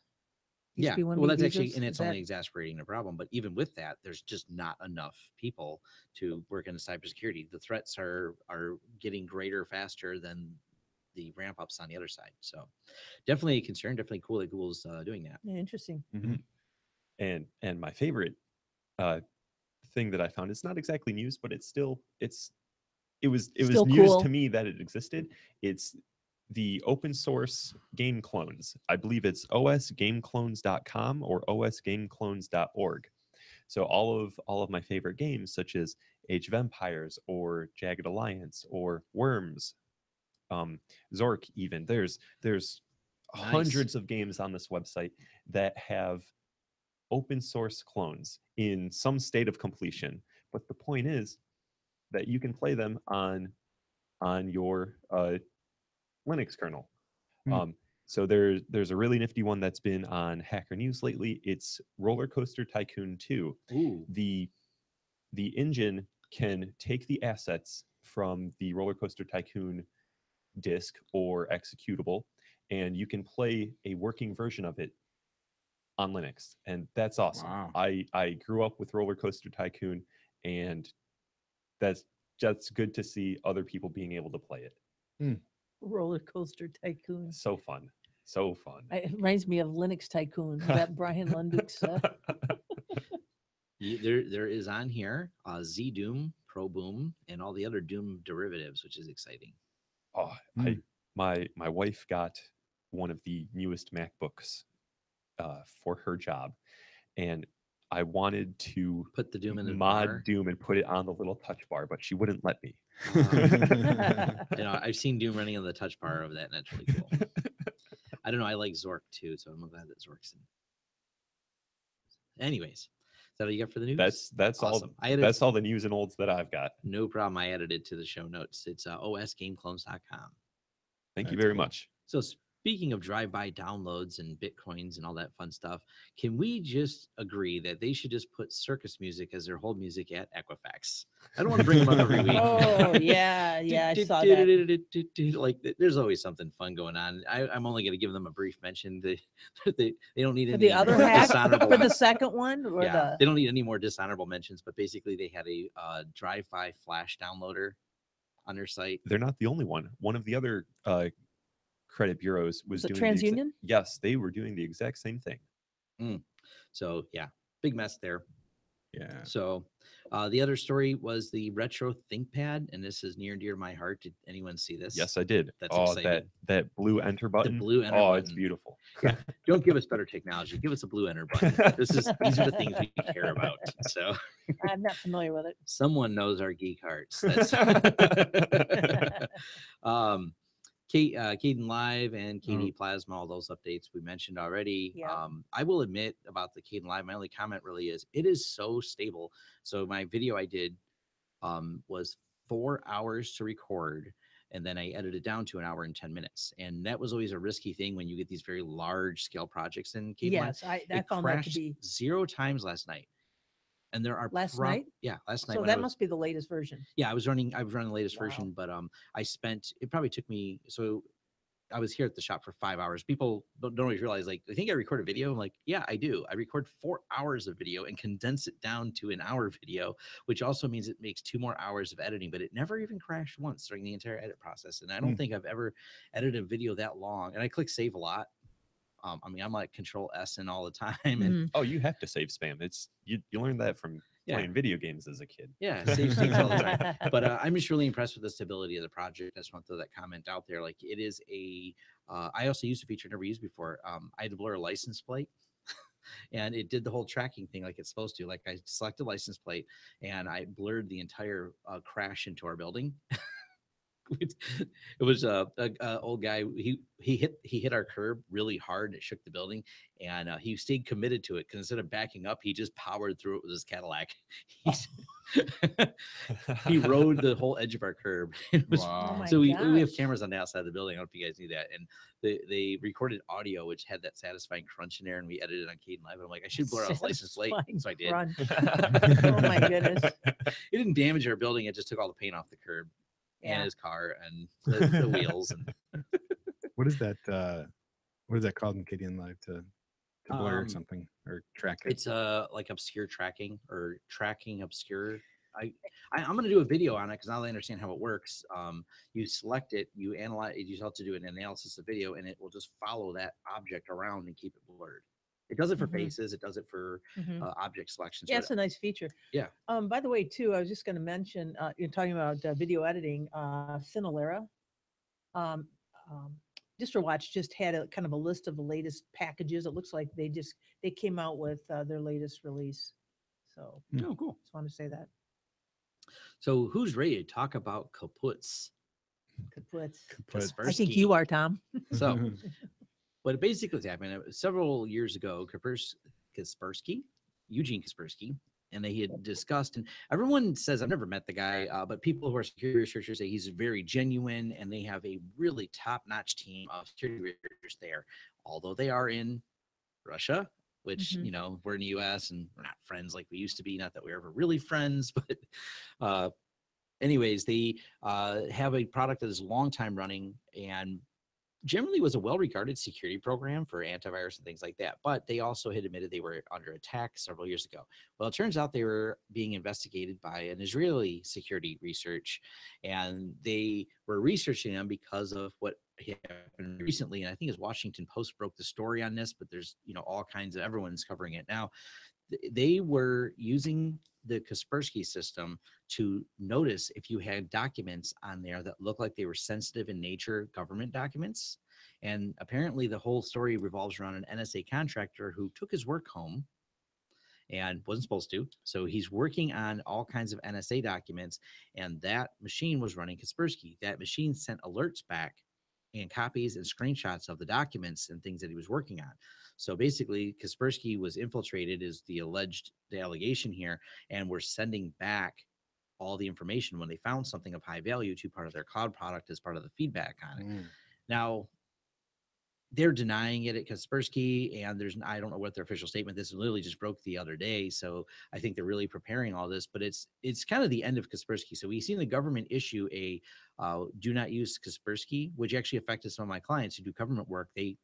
Yeah, HB1B well, that's visas. actually, and it's only exacerbating the problem. But even with that, there's just not enough people to work in cybersecurity. The threats are getting greater faster than the ramp ups on the other side. So, definitely a concern. Definitely cool that Google's doing that. Yeah, interesting. And my favorite thing that I found, it's not exactly news, but it was Still news cool to me that it existed. It's the open source game clones. I believe it's osgameclones.com or osgameclones.org. So all of my favorite games, such as Age of Empires or Jagged Alliance or Worms, Zork, even there's hundreds of games on this website that have open source clones in some state of completion. But the point is that you can play them on your Linux kernel. So there's a really nifty one that's been on Hacker News lately. It's Roller Coaster Tycoon 2. Ooh. The engine can take the assets from the Roller Coaster Tycoon disk or executable, and you can play a working version of it on Linux, and that's awesome. Wow. I grew up with Roller Coaster Tycoon, and that's good to see other people being able to play it. Roller Coaster Tycoon. So fun. It reminds me of Linux Tycoon. That Brian Lundick's. There is on here Z Doom, Pro Boom, and all the other Doom derivatives, which is exciting. My wife got one of the newest MacBooks for her job, and I wanted to put the Doom in the mod bar. Doom and put it on the little touch bar, but she wouldn't let me. I've seen Doom running on the touch bar of that, and that's really cool. I don't know. I like Zork too, so I'm glad that Zork's in. Anyways, is that all you got for the news? That's awesome. all. That's all the news and olds that I've got. No problem. I added it to the show notes. It's osgameclones.com. Thank you very much. So speaking of drive-by downloads and Bitcoins and all that fun stuff, can we just agree that they should just put circus music as their hold music at Equifax? I don't want to bring them up every week. Oh, yeah, I saw that. Like, there's always something fun going on. I'm only going to give them a brief mention. They don't need any The other more half dishonorable. for the second one? Or They don't need any more dishonorable mentions, but basically they had a drive-by flash downloader on their site. They're not the only one. One of the other credit bureaus was doing TransUnion? Yes, they were doing the exact same thing. So yeah, big mess there. Yeah. So the other story was the retro ThinkPad, and this is near and dear to my heart. Did anyone see this? Yes, I did. That's Oh, exciting. that blue enter button. blue enter Oh, it's button. beautiful. Yeah, don't give us better technology. Give us a blue enter button. These are the things we care about. So I'm not familiar with it. someone knows our geek hearts. That's Caden Live and KD Plasma, all those updates we mentioned already. Yeah. I will admit about the Caden Live, my only comment really is it is so stable. So my video I did was 4 hours to record, and then I edited it down to 1 hour and 10 minutes. And that was always a risky thing when you get these very large scale projects in Caden Live. Yes, I It found that to crashed be 0 times last night. And there are last night. Yeah, last night. So when that must be the latest version. yeah, I was running the latest Wow. version, but I spent, it probably took me, so I was here at the shop for 5 hours. People don't always realize, like, I think I record a video. I'm like, yeah, I do. I record 4 hours of video and condense it down to 1 hour video, which also means it makes 2 more hours of editing, but it never even crashed once during the entire edit process. And I don't think I've ever edited a video that long. And I click save a lot. I mean, I'm like Control S and all the time. And Oh, you have to save spam. It's you learned that from playing video games as a kid. yeah, save things all the time. But I'm just really impressed with the stability of the project. I just want to throw that comment out there. Like, it is a, I also used a feature I never used before. I had to blur a license plate. And it did the whole tracking thing like it's supposed to. Like, I selected license plate and I blurred the entire crash into our building. It was a old guy. He hit our curb really hard. It shook the building, and he stayed committed to it because instead of backing up, he just powered through it with his Cadillac. He rode the whole edge of our curb. Oh my So we have gosh. cameras on the outside of the building. I don't know if you guys knew that. And they recorded audio, which had that satisfying crunch in there, and we edited it on Caden Live. And I'm like, I should blur out his license plate. So I did. Crunch. Oh my goodness. It didn't damage our building. It just took all the paint off the curb and Yeah. his car and the wheels. And What is that? What is that called in Gideon Live to blur something or track it? it's like obscure tracking or tracking obscure. I'm going to do a video on it because now I understand how it works. You select it, you analyze, you have to do an analysis of video, and it will just follow that object around and keep it blurred. It does it for faces. It does it for object selection. So Yeah, it's a nice feature. Yeah. By the way, too, I was just going to mention, you're talking about video editing, SMLR. DistroWatch just had a kind of a list of the latest packages. It looks like they came out with their latest release. So oh, cool. just want to say that. So who's ready to talk about Kaputs? Kaputs. Kaspersky. I think you are, Tom. So what basically happened several years ago, Kaspersky, Eugene Kaspersky, and they had discussed, and everyone says, I've never met the guy, but people who are security researchers say he's very genuine, and they have a really top-notch team of security researchers there, although they are in Russia, which, you know, we're in the US and we're not friends like we used to be. Not that we're ever really friends, but anyways, they have a product that is long time running and generally was a well-regarded security program for antivirus and things like that. But they also had admitted they were under attack several years ago. Well, it turns out they were being investigated by an Israeli security research, and they were researching them because of what happened recently. And I think as Washington Post broke the story on this, but there's, you know, all kinds of, everyone's covering it now. They were using the Kaspersky system to notice if you had documents on there that looked like they were sensitive in nature, government documents. And apparently the whole story revolves around an NSA contractor who took his work home and wasn't supposed to. So he's working on all kinds of NSA documents, and that machine was running Kaspersky. That machine sent alerts back and copies and screenshots of the documents and things that he was working on. So basically, Kaspersky was infiltrated, is the allegation here, and we're sending back all the information when they found something of high value to part of their cloud product as part of the feedback on it. Now, they're denying it at Kaspersky, and I don't know what their official statement. This literally just broke the other day, so I think they're really preparing all this. But it's kind of the end of Kaspersky. So we've seen the government issue a do not use Kaspersky, which actually affected some of my clients who do government work. They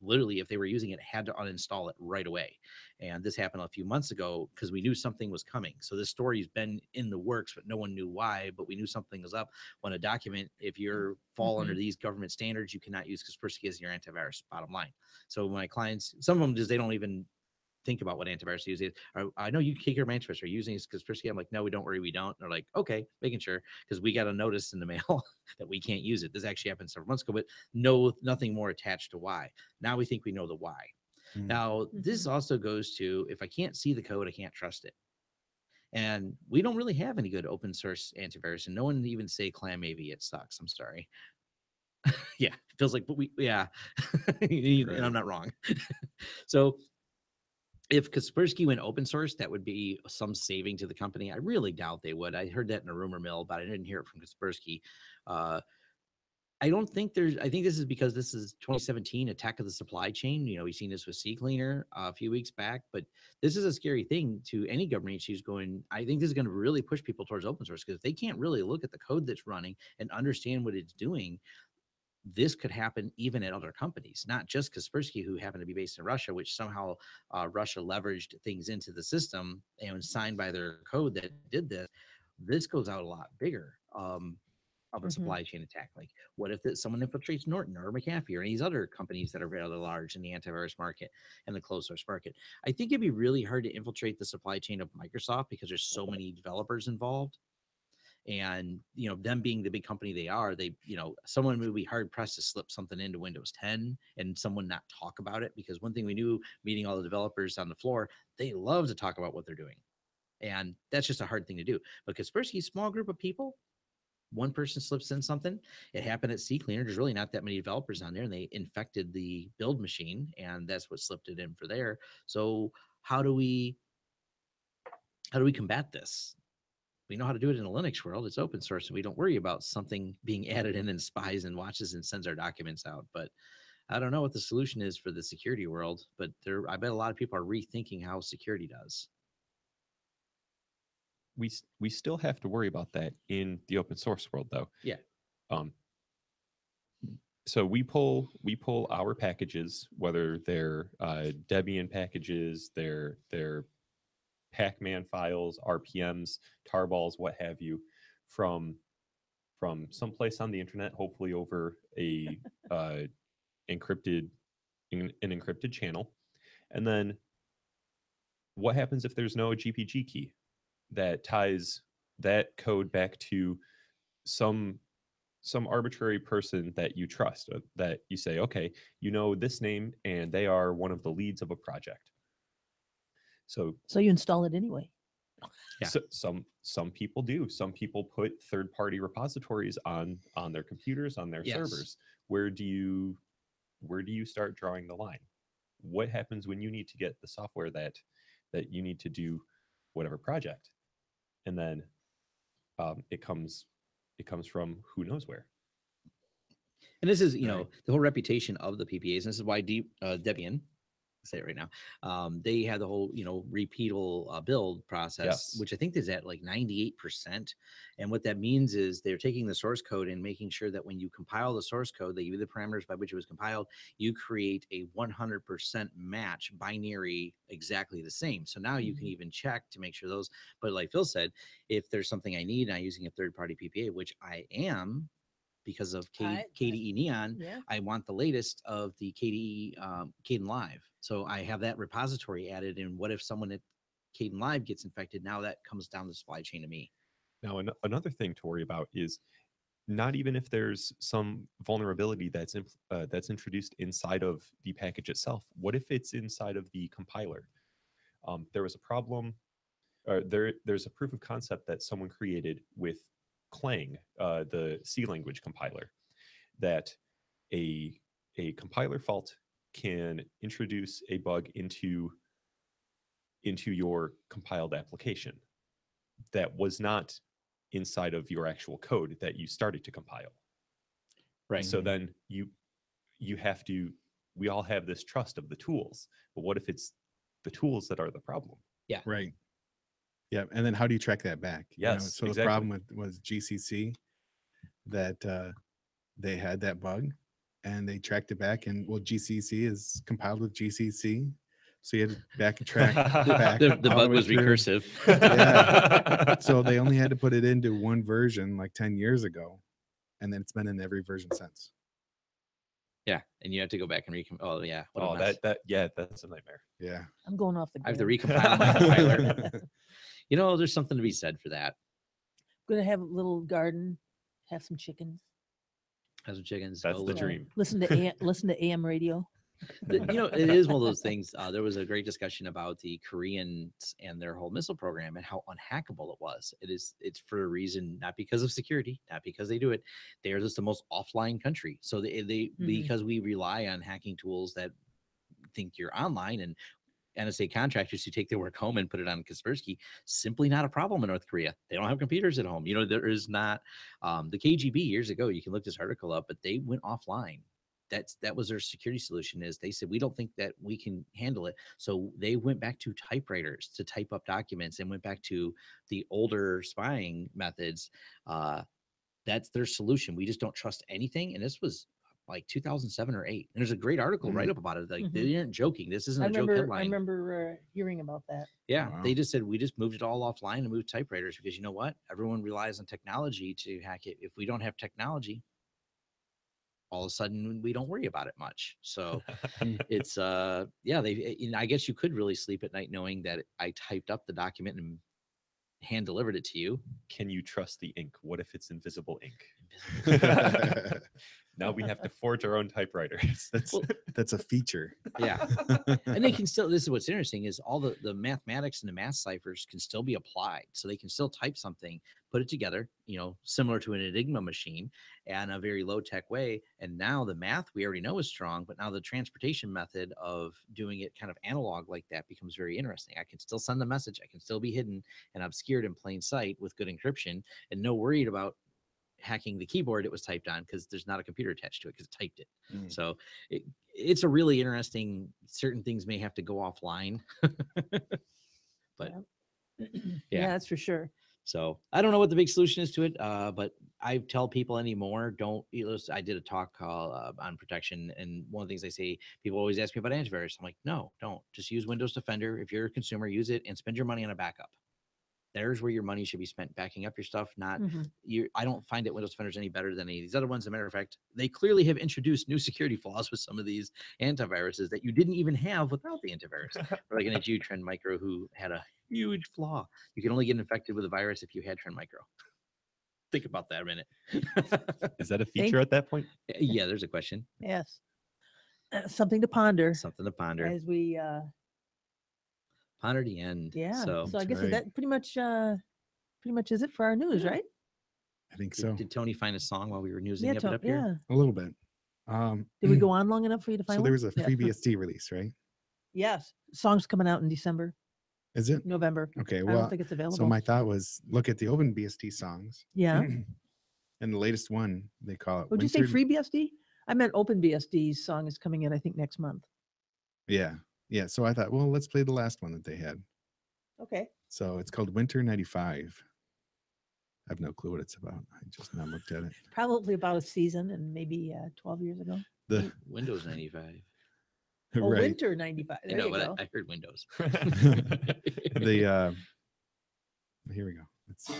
literally, if they were using it, had to uninstall it right away. And this happened a few months ago because we knew something was coming. So this story's been in the works, but no one knew why. But we knew something was up when a document, if you fall under these government standards, you cannot use Kaspersky as your antivirus, bottom line. So my clients, some of them just, they don't even think about what antivirus to use. I know you take care of my antivirus. Are you using Kaspersky? I'm like, no, we don't worry, we don't. And they're like, okay, making sure, because we got a notice in the mail that we can't use it. This actually happened several months ago, but nothing more attached to why. Now we think we know the why. Now, this also goes to, if I can't see the code, I can't trust it. And we don't really have any good open source antivirus, and no one even say ClamAV. It sucks. I'm sorry. Yeah, it feels like, but yeah, and I'm not wrong. So if Kaspersky went open source, that would be some saving to the company. I really doubt they would. I heard that in a rumor mill, but I didn't hear it from Kaspersky. I don't think I think this is because this is 2017 attack of the supply chain. You know, we've seen this with CCleaner a few weeks back, but this is a scary thing to any government agency who's going. I think this is going to really push people towards open source, because if they can't really look at the code that's running and understand what it's doing, this could happen even at other companies, not just Kaspersky, who happen to be based in Russia, which somehow Russia leveraged things into the system and signed by their code that did this. This goes out a lot bigger. Of a supply chain attack. Like, what if someone infiltrates Norton or McAfee or any of these other companies that are rather large in the antivirus market and the closed source market? I think it'd be really hard to infiltrate the supply chain of Microsoft, because there's so many developers involved. And, you know, them being the big company they are, someone would be hard pressed to slip something into Windows 10 and someone not talk about it. Because one thing we knew, meeting all the developers on the floor, they love to talk about what they're doing. And that's just a hard thing to do. But Kaspersky's small group of people, one person slips in something. It happened at CCleaner. There's really not that many developers on there, and they infected the build machine, and that's what slipped it in for there. So how do we combat this? We know how to do it in the Linux world. It's open source, and we don't worry about something being added in and spies and watches and sends our documents out. But I don't know what the solution is for the security world, but I bet a lot of people are rethinking how security does. We still have to worry about that in the open source world, though. Yeah. So we pull our packages, whether they're Debian packages, they're Pacman files, RPMs, tarballs, what have you, from someplace on the internet, hopefully over a an encrypted channel. And then what happens if there's no GPG key that ties that code back to some arbitrary person that you trust, that you say, okay, you know this name and they are one of the leads of a project. So you install it anyway. Yeah. So some people do. Some people put third-party repositories on their computers, on their servers. Where do you start drawing the line? What happens when you need to get the software that you need to do whatever project? And then it comes from who knows where. And this is, the whole reputation of the PPAs. And this is why Debian, I'll say it right now, they had the whole, repeatable build process, which I think is at like 98%. And what that means is they're taking the source code and making sure that when you compile the source code, they give you the parameters by which it was compiled, you create a 100% match binary exactly the same. So now you can even check to make sure those, but like Phil said, if there's something I need and I'm using a third-party PPA, which I am, because of KDE Neon, I want the latest of the KDE Kden Live. So I have that repository added. And what if someone at Kden Live gets infected? Now that comes down the supply chain to me. Now, another thing to worry about is not even if there's some vulnerability that's introduced inside of the package itself. What if it's inside of the compiler? There was a problem. There's a proof of concept that someone created with Clang, the C language compiler, that a compiler fault can introduce a bug into your compiled application that was not inside of your actual code that you started to compile. Right. So then we all have this trust of the tools, but what if it's the tools that are the problem? Yeah. Right. Yeah, and then how do you track that back? Yes, so exactly. The problem was GCC, that they had that bug, and they tracked it back. And GCC is compiled with GCC, so you had to backtrack back. The bug was recursive. Yeah. So they only had to put it into one version like 10 years ago, and then it's been in every version since. Yeah, and you have to go back and Oh yeah, what a Oh, mess. that's a nightmare. Yeah. I'm going off the I have to grid. recompile my compiler. You know, there's something to be said for that. Gonna have a little garden, have some chickens. As with chickens, That's go the little- dream. Listen to listen to AM radio. You know, it is one of those things. There was a great discussion about the Koreans and their whole missile program and how unhackable it was. It's for a reason, not because of security, not because they do it. They are just the most offline country. So because we rely on hacking tools that think you're online, and NSA contractors who take their work home and put it on Kaspersky, simply not a problem in North Korea. They don't have computers at home. You know, there is not the KGB years ago. You can look this article up, but they went offline. That was their security solution. Is they said we don't think that we can handle it, so they went back to typewriters to type up documents and went back to the older spying methods. That's their solution. We just don't trust anything. And this was like 2007 or 8. And there's a great article Mhm. write up about it. Like Mhm. they aren't joking. This isn't I a joke remember. headline. I remember hearing about that. Yeah, Wow. they just said we just moved it all offline and moved typewriters because you know what? Everyone relies on technology to hack it. If we don't have technology, all of a sudden we don't worry about it much. So it's yeah, I guess you could really sleep at night knowing that I typed up the document and hand delivered it to you. Can you trust the ink? What if it's invisible ink? Invisible. Now we have to forge our own typewriters. That's a feature. Yeah. And they can still, this is what's interesting, is all the mathematics and the math ciphers can still be applied. So they can still type something, put it together, you know, similar to an Enigma machine and a very low tech way. And now the math we already know is strong, but now the transportation method of doing it kind of analog like that becomes very interesting. I can still send the message. I can still be hidden and obscured in plain sight with good encryption and no worried about hacking the keyboard it was typed on because there's not a computer attached to it because it typed it. Mm. So it's a really interesting, certain things may have to go offline. But Yeah, that's for sure. so I don't know what the big solution is to it, but I tell people anymore, don't. I did a talk on protection, and one of the things I say, people always ask me about antivirus. I'm like, no, don't. Just use Windows Defender. If you're a consumer, use it and spend your money on a backup. There's where your money should be spent, backing up your stuff. Not I don't find that Windows Defender is any better than any of these other ones. As a matter of fact, they clearly have introduced new security flaws with some of these antiviruses that you didn't even have without the antivirus. Like an Aju Trend Micro, who had a huge flaw. You can only get infected with a virus if you had Trend Micro. Think about that a minute. Is that a feature at that point? Yeah, there's a question. Yes. Something to ponder Something to ponder. as we Ponder the end. yeah. So So I guess right. that pretty much is it for our news, Yeah. right? I think so. did Tony find a song while we were newsing Yeah, it up here? yeah. A little bit. Did we go on long enough for you to find So one? there was a Yeah. free BSD release, right? Yes. Song's coming out in December, Is it? November. Okay. I Well, don't think it's available. so my thought was look at the open BSD songs. yeah. And the latest one, they call it. Would you say Winter- free BSD? I meant open BSD's song is coming in, I think, next month. Yeah. Yeah. So I thought, well, let's play the last one that they had. Okay. So it's called Winter 95. I have no clue what it's about. I just now looked at it. Probably about a season and maybe 12 years ago. The Windows 95. Oh, right. Winter 95. I There know, you but go. I heard Windows. The here we go. Let's see.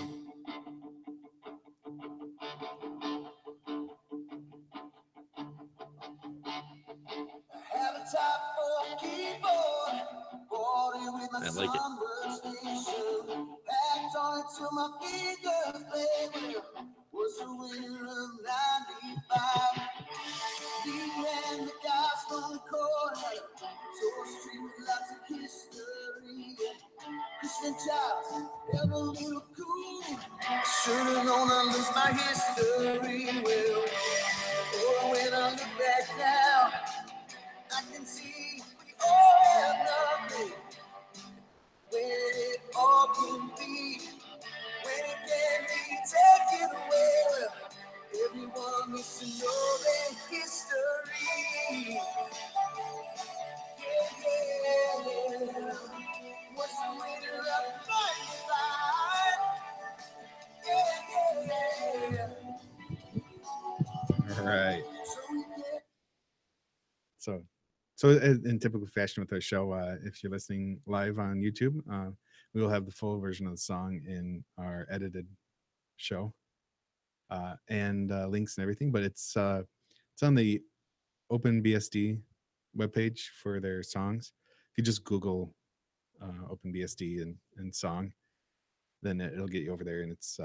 I like it. Should've known I lose my history. Well, oh, when I look back now, I can see we all have nothing. When it all can be, when it can be taken away. Well, everyone needs to know their history. Yeah. What's the winner of 95? Yeah. All right. So in typical fashion with our show, if you're listening live on YouTube, we will have the full version of the song in our edited show and links and everything. But it's on the OpenBSD webpage for their songs. If you just Google OpenBSD and song, then it'll get you over there, and it's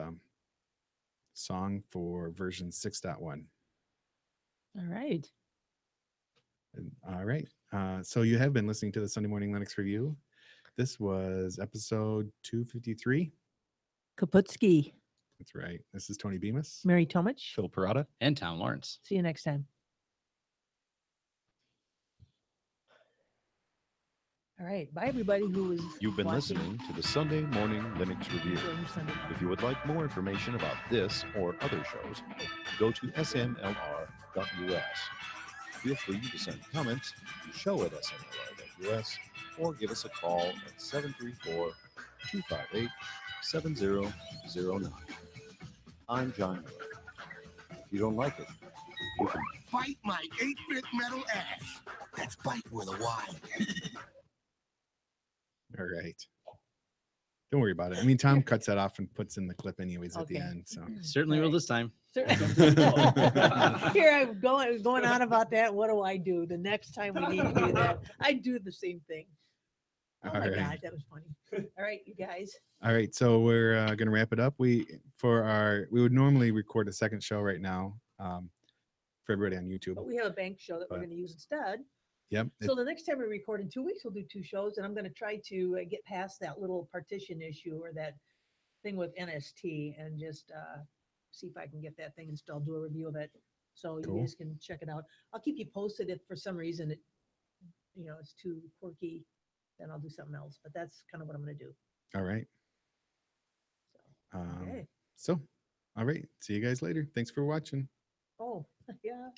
song for version 6.1. All right. All right. So you have been listening to the Sunday Morning Linux Review. This was episode 253. Kaputsky, That's right. This is Tony Bemis. Mary Tomich. Phil Parada. And Tom Lawrence. See you next time. All right. Bye, everybody who is You've been watching. listening to the Sunday Morning Linux Review. Enjoy your Sunday morning. If you would like more information about this or other shows, go to smlr.us. Feel free to send comments to show@smlr.us or give us a call at 734-258-7009. I'm John Miller. If you don't like it, you can Bite my 8-bit metal ass. That's bite with a Y. All right. Don't worry about it. I mean, Tom cuts that off and puts in the clip anyways at the Okay. end. So Certainly will Right. this time. Here I'm going on about that. What do I do the next time we need to do that? I do the same thing. Oh my All right. God, that was funny. All right, you guys. all right. So we're gonna wrap it up. We would normally record a second show right now for everybody on YouTube. But we have a bank show that we're But- going to use instead. Yep. So the next time we record in 2 weeks, we'll do 2 shows, and I'm going to try to get past that little partition issue or that thing with NST and just see if I can get that thing installed, do a review of it, so Cool. you guys can check it out. I'll keep you posted if for some reason it's too quirky, then I'll do something else. But that's kind of what I'm going to do. All right. So, okay. So, all right. See you guys later. Thanks for watching. Oh, yeah.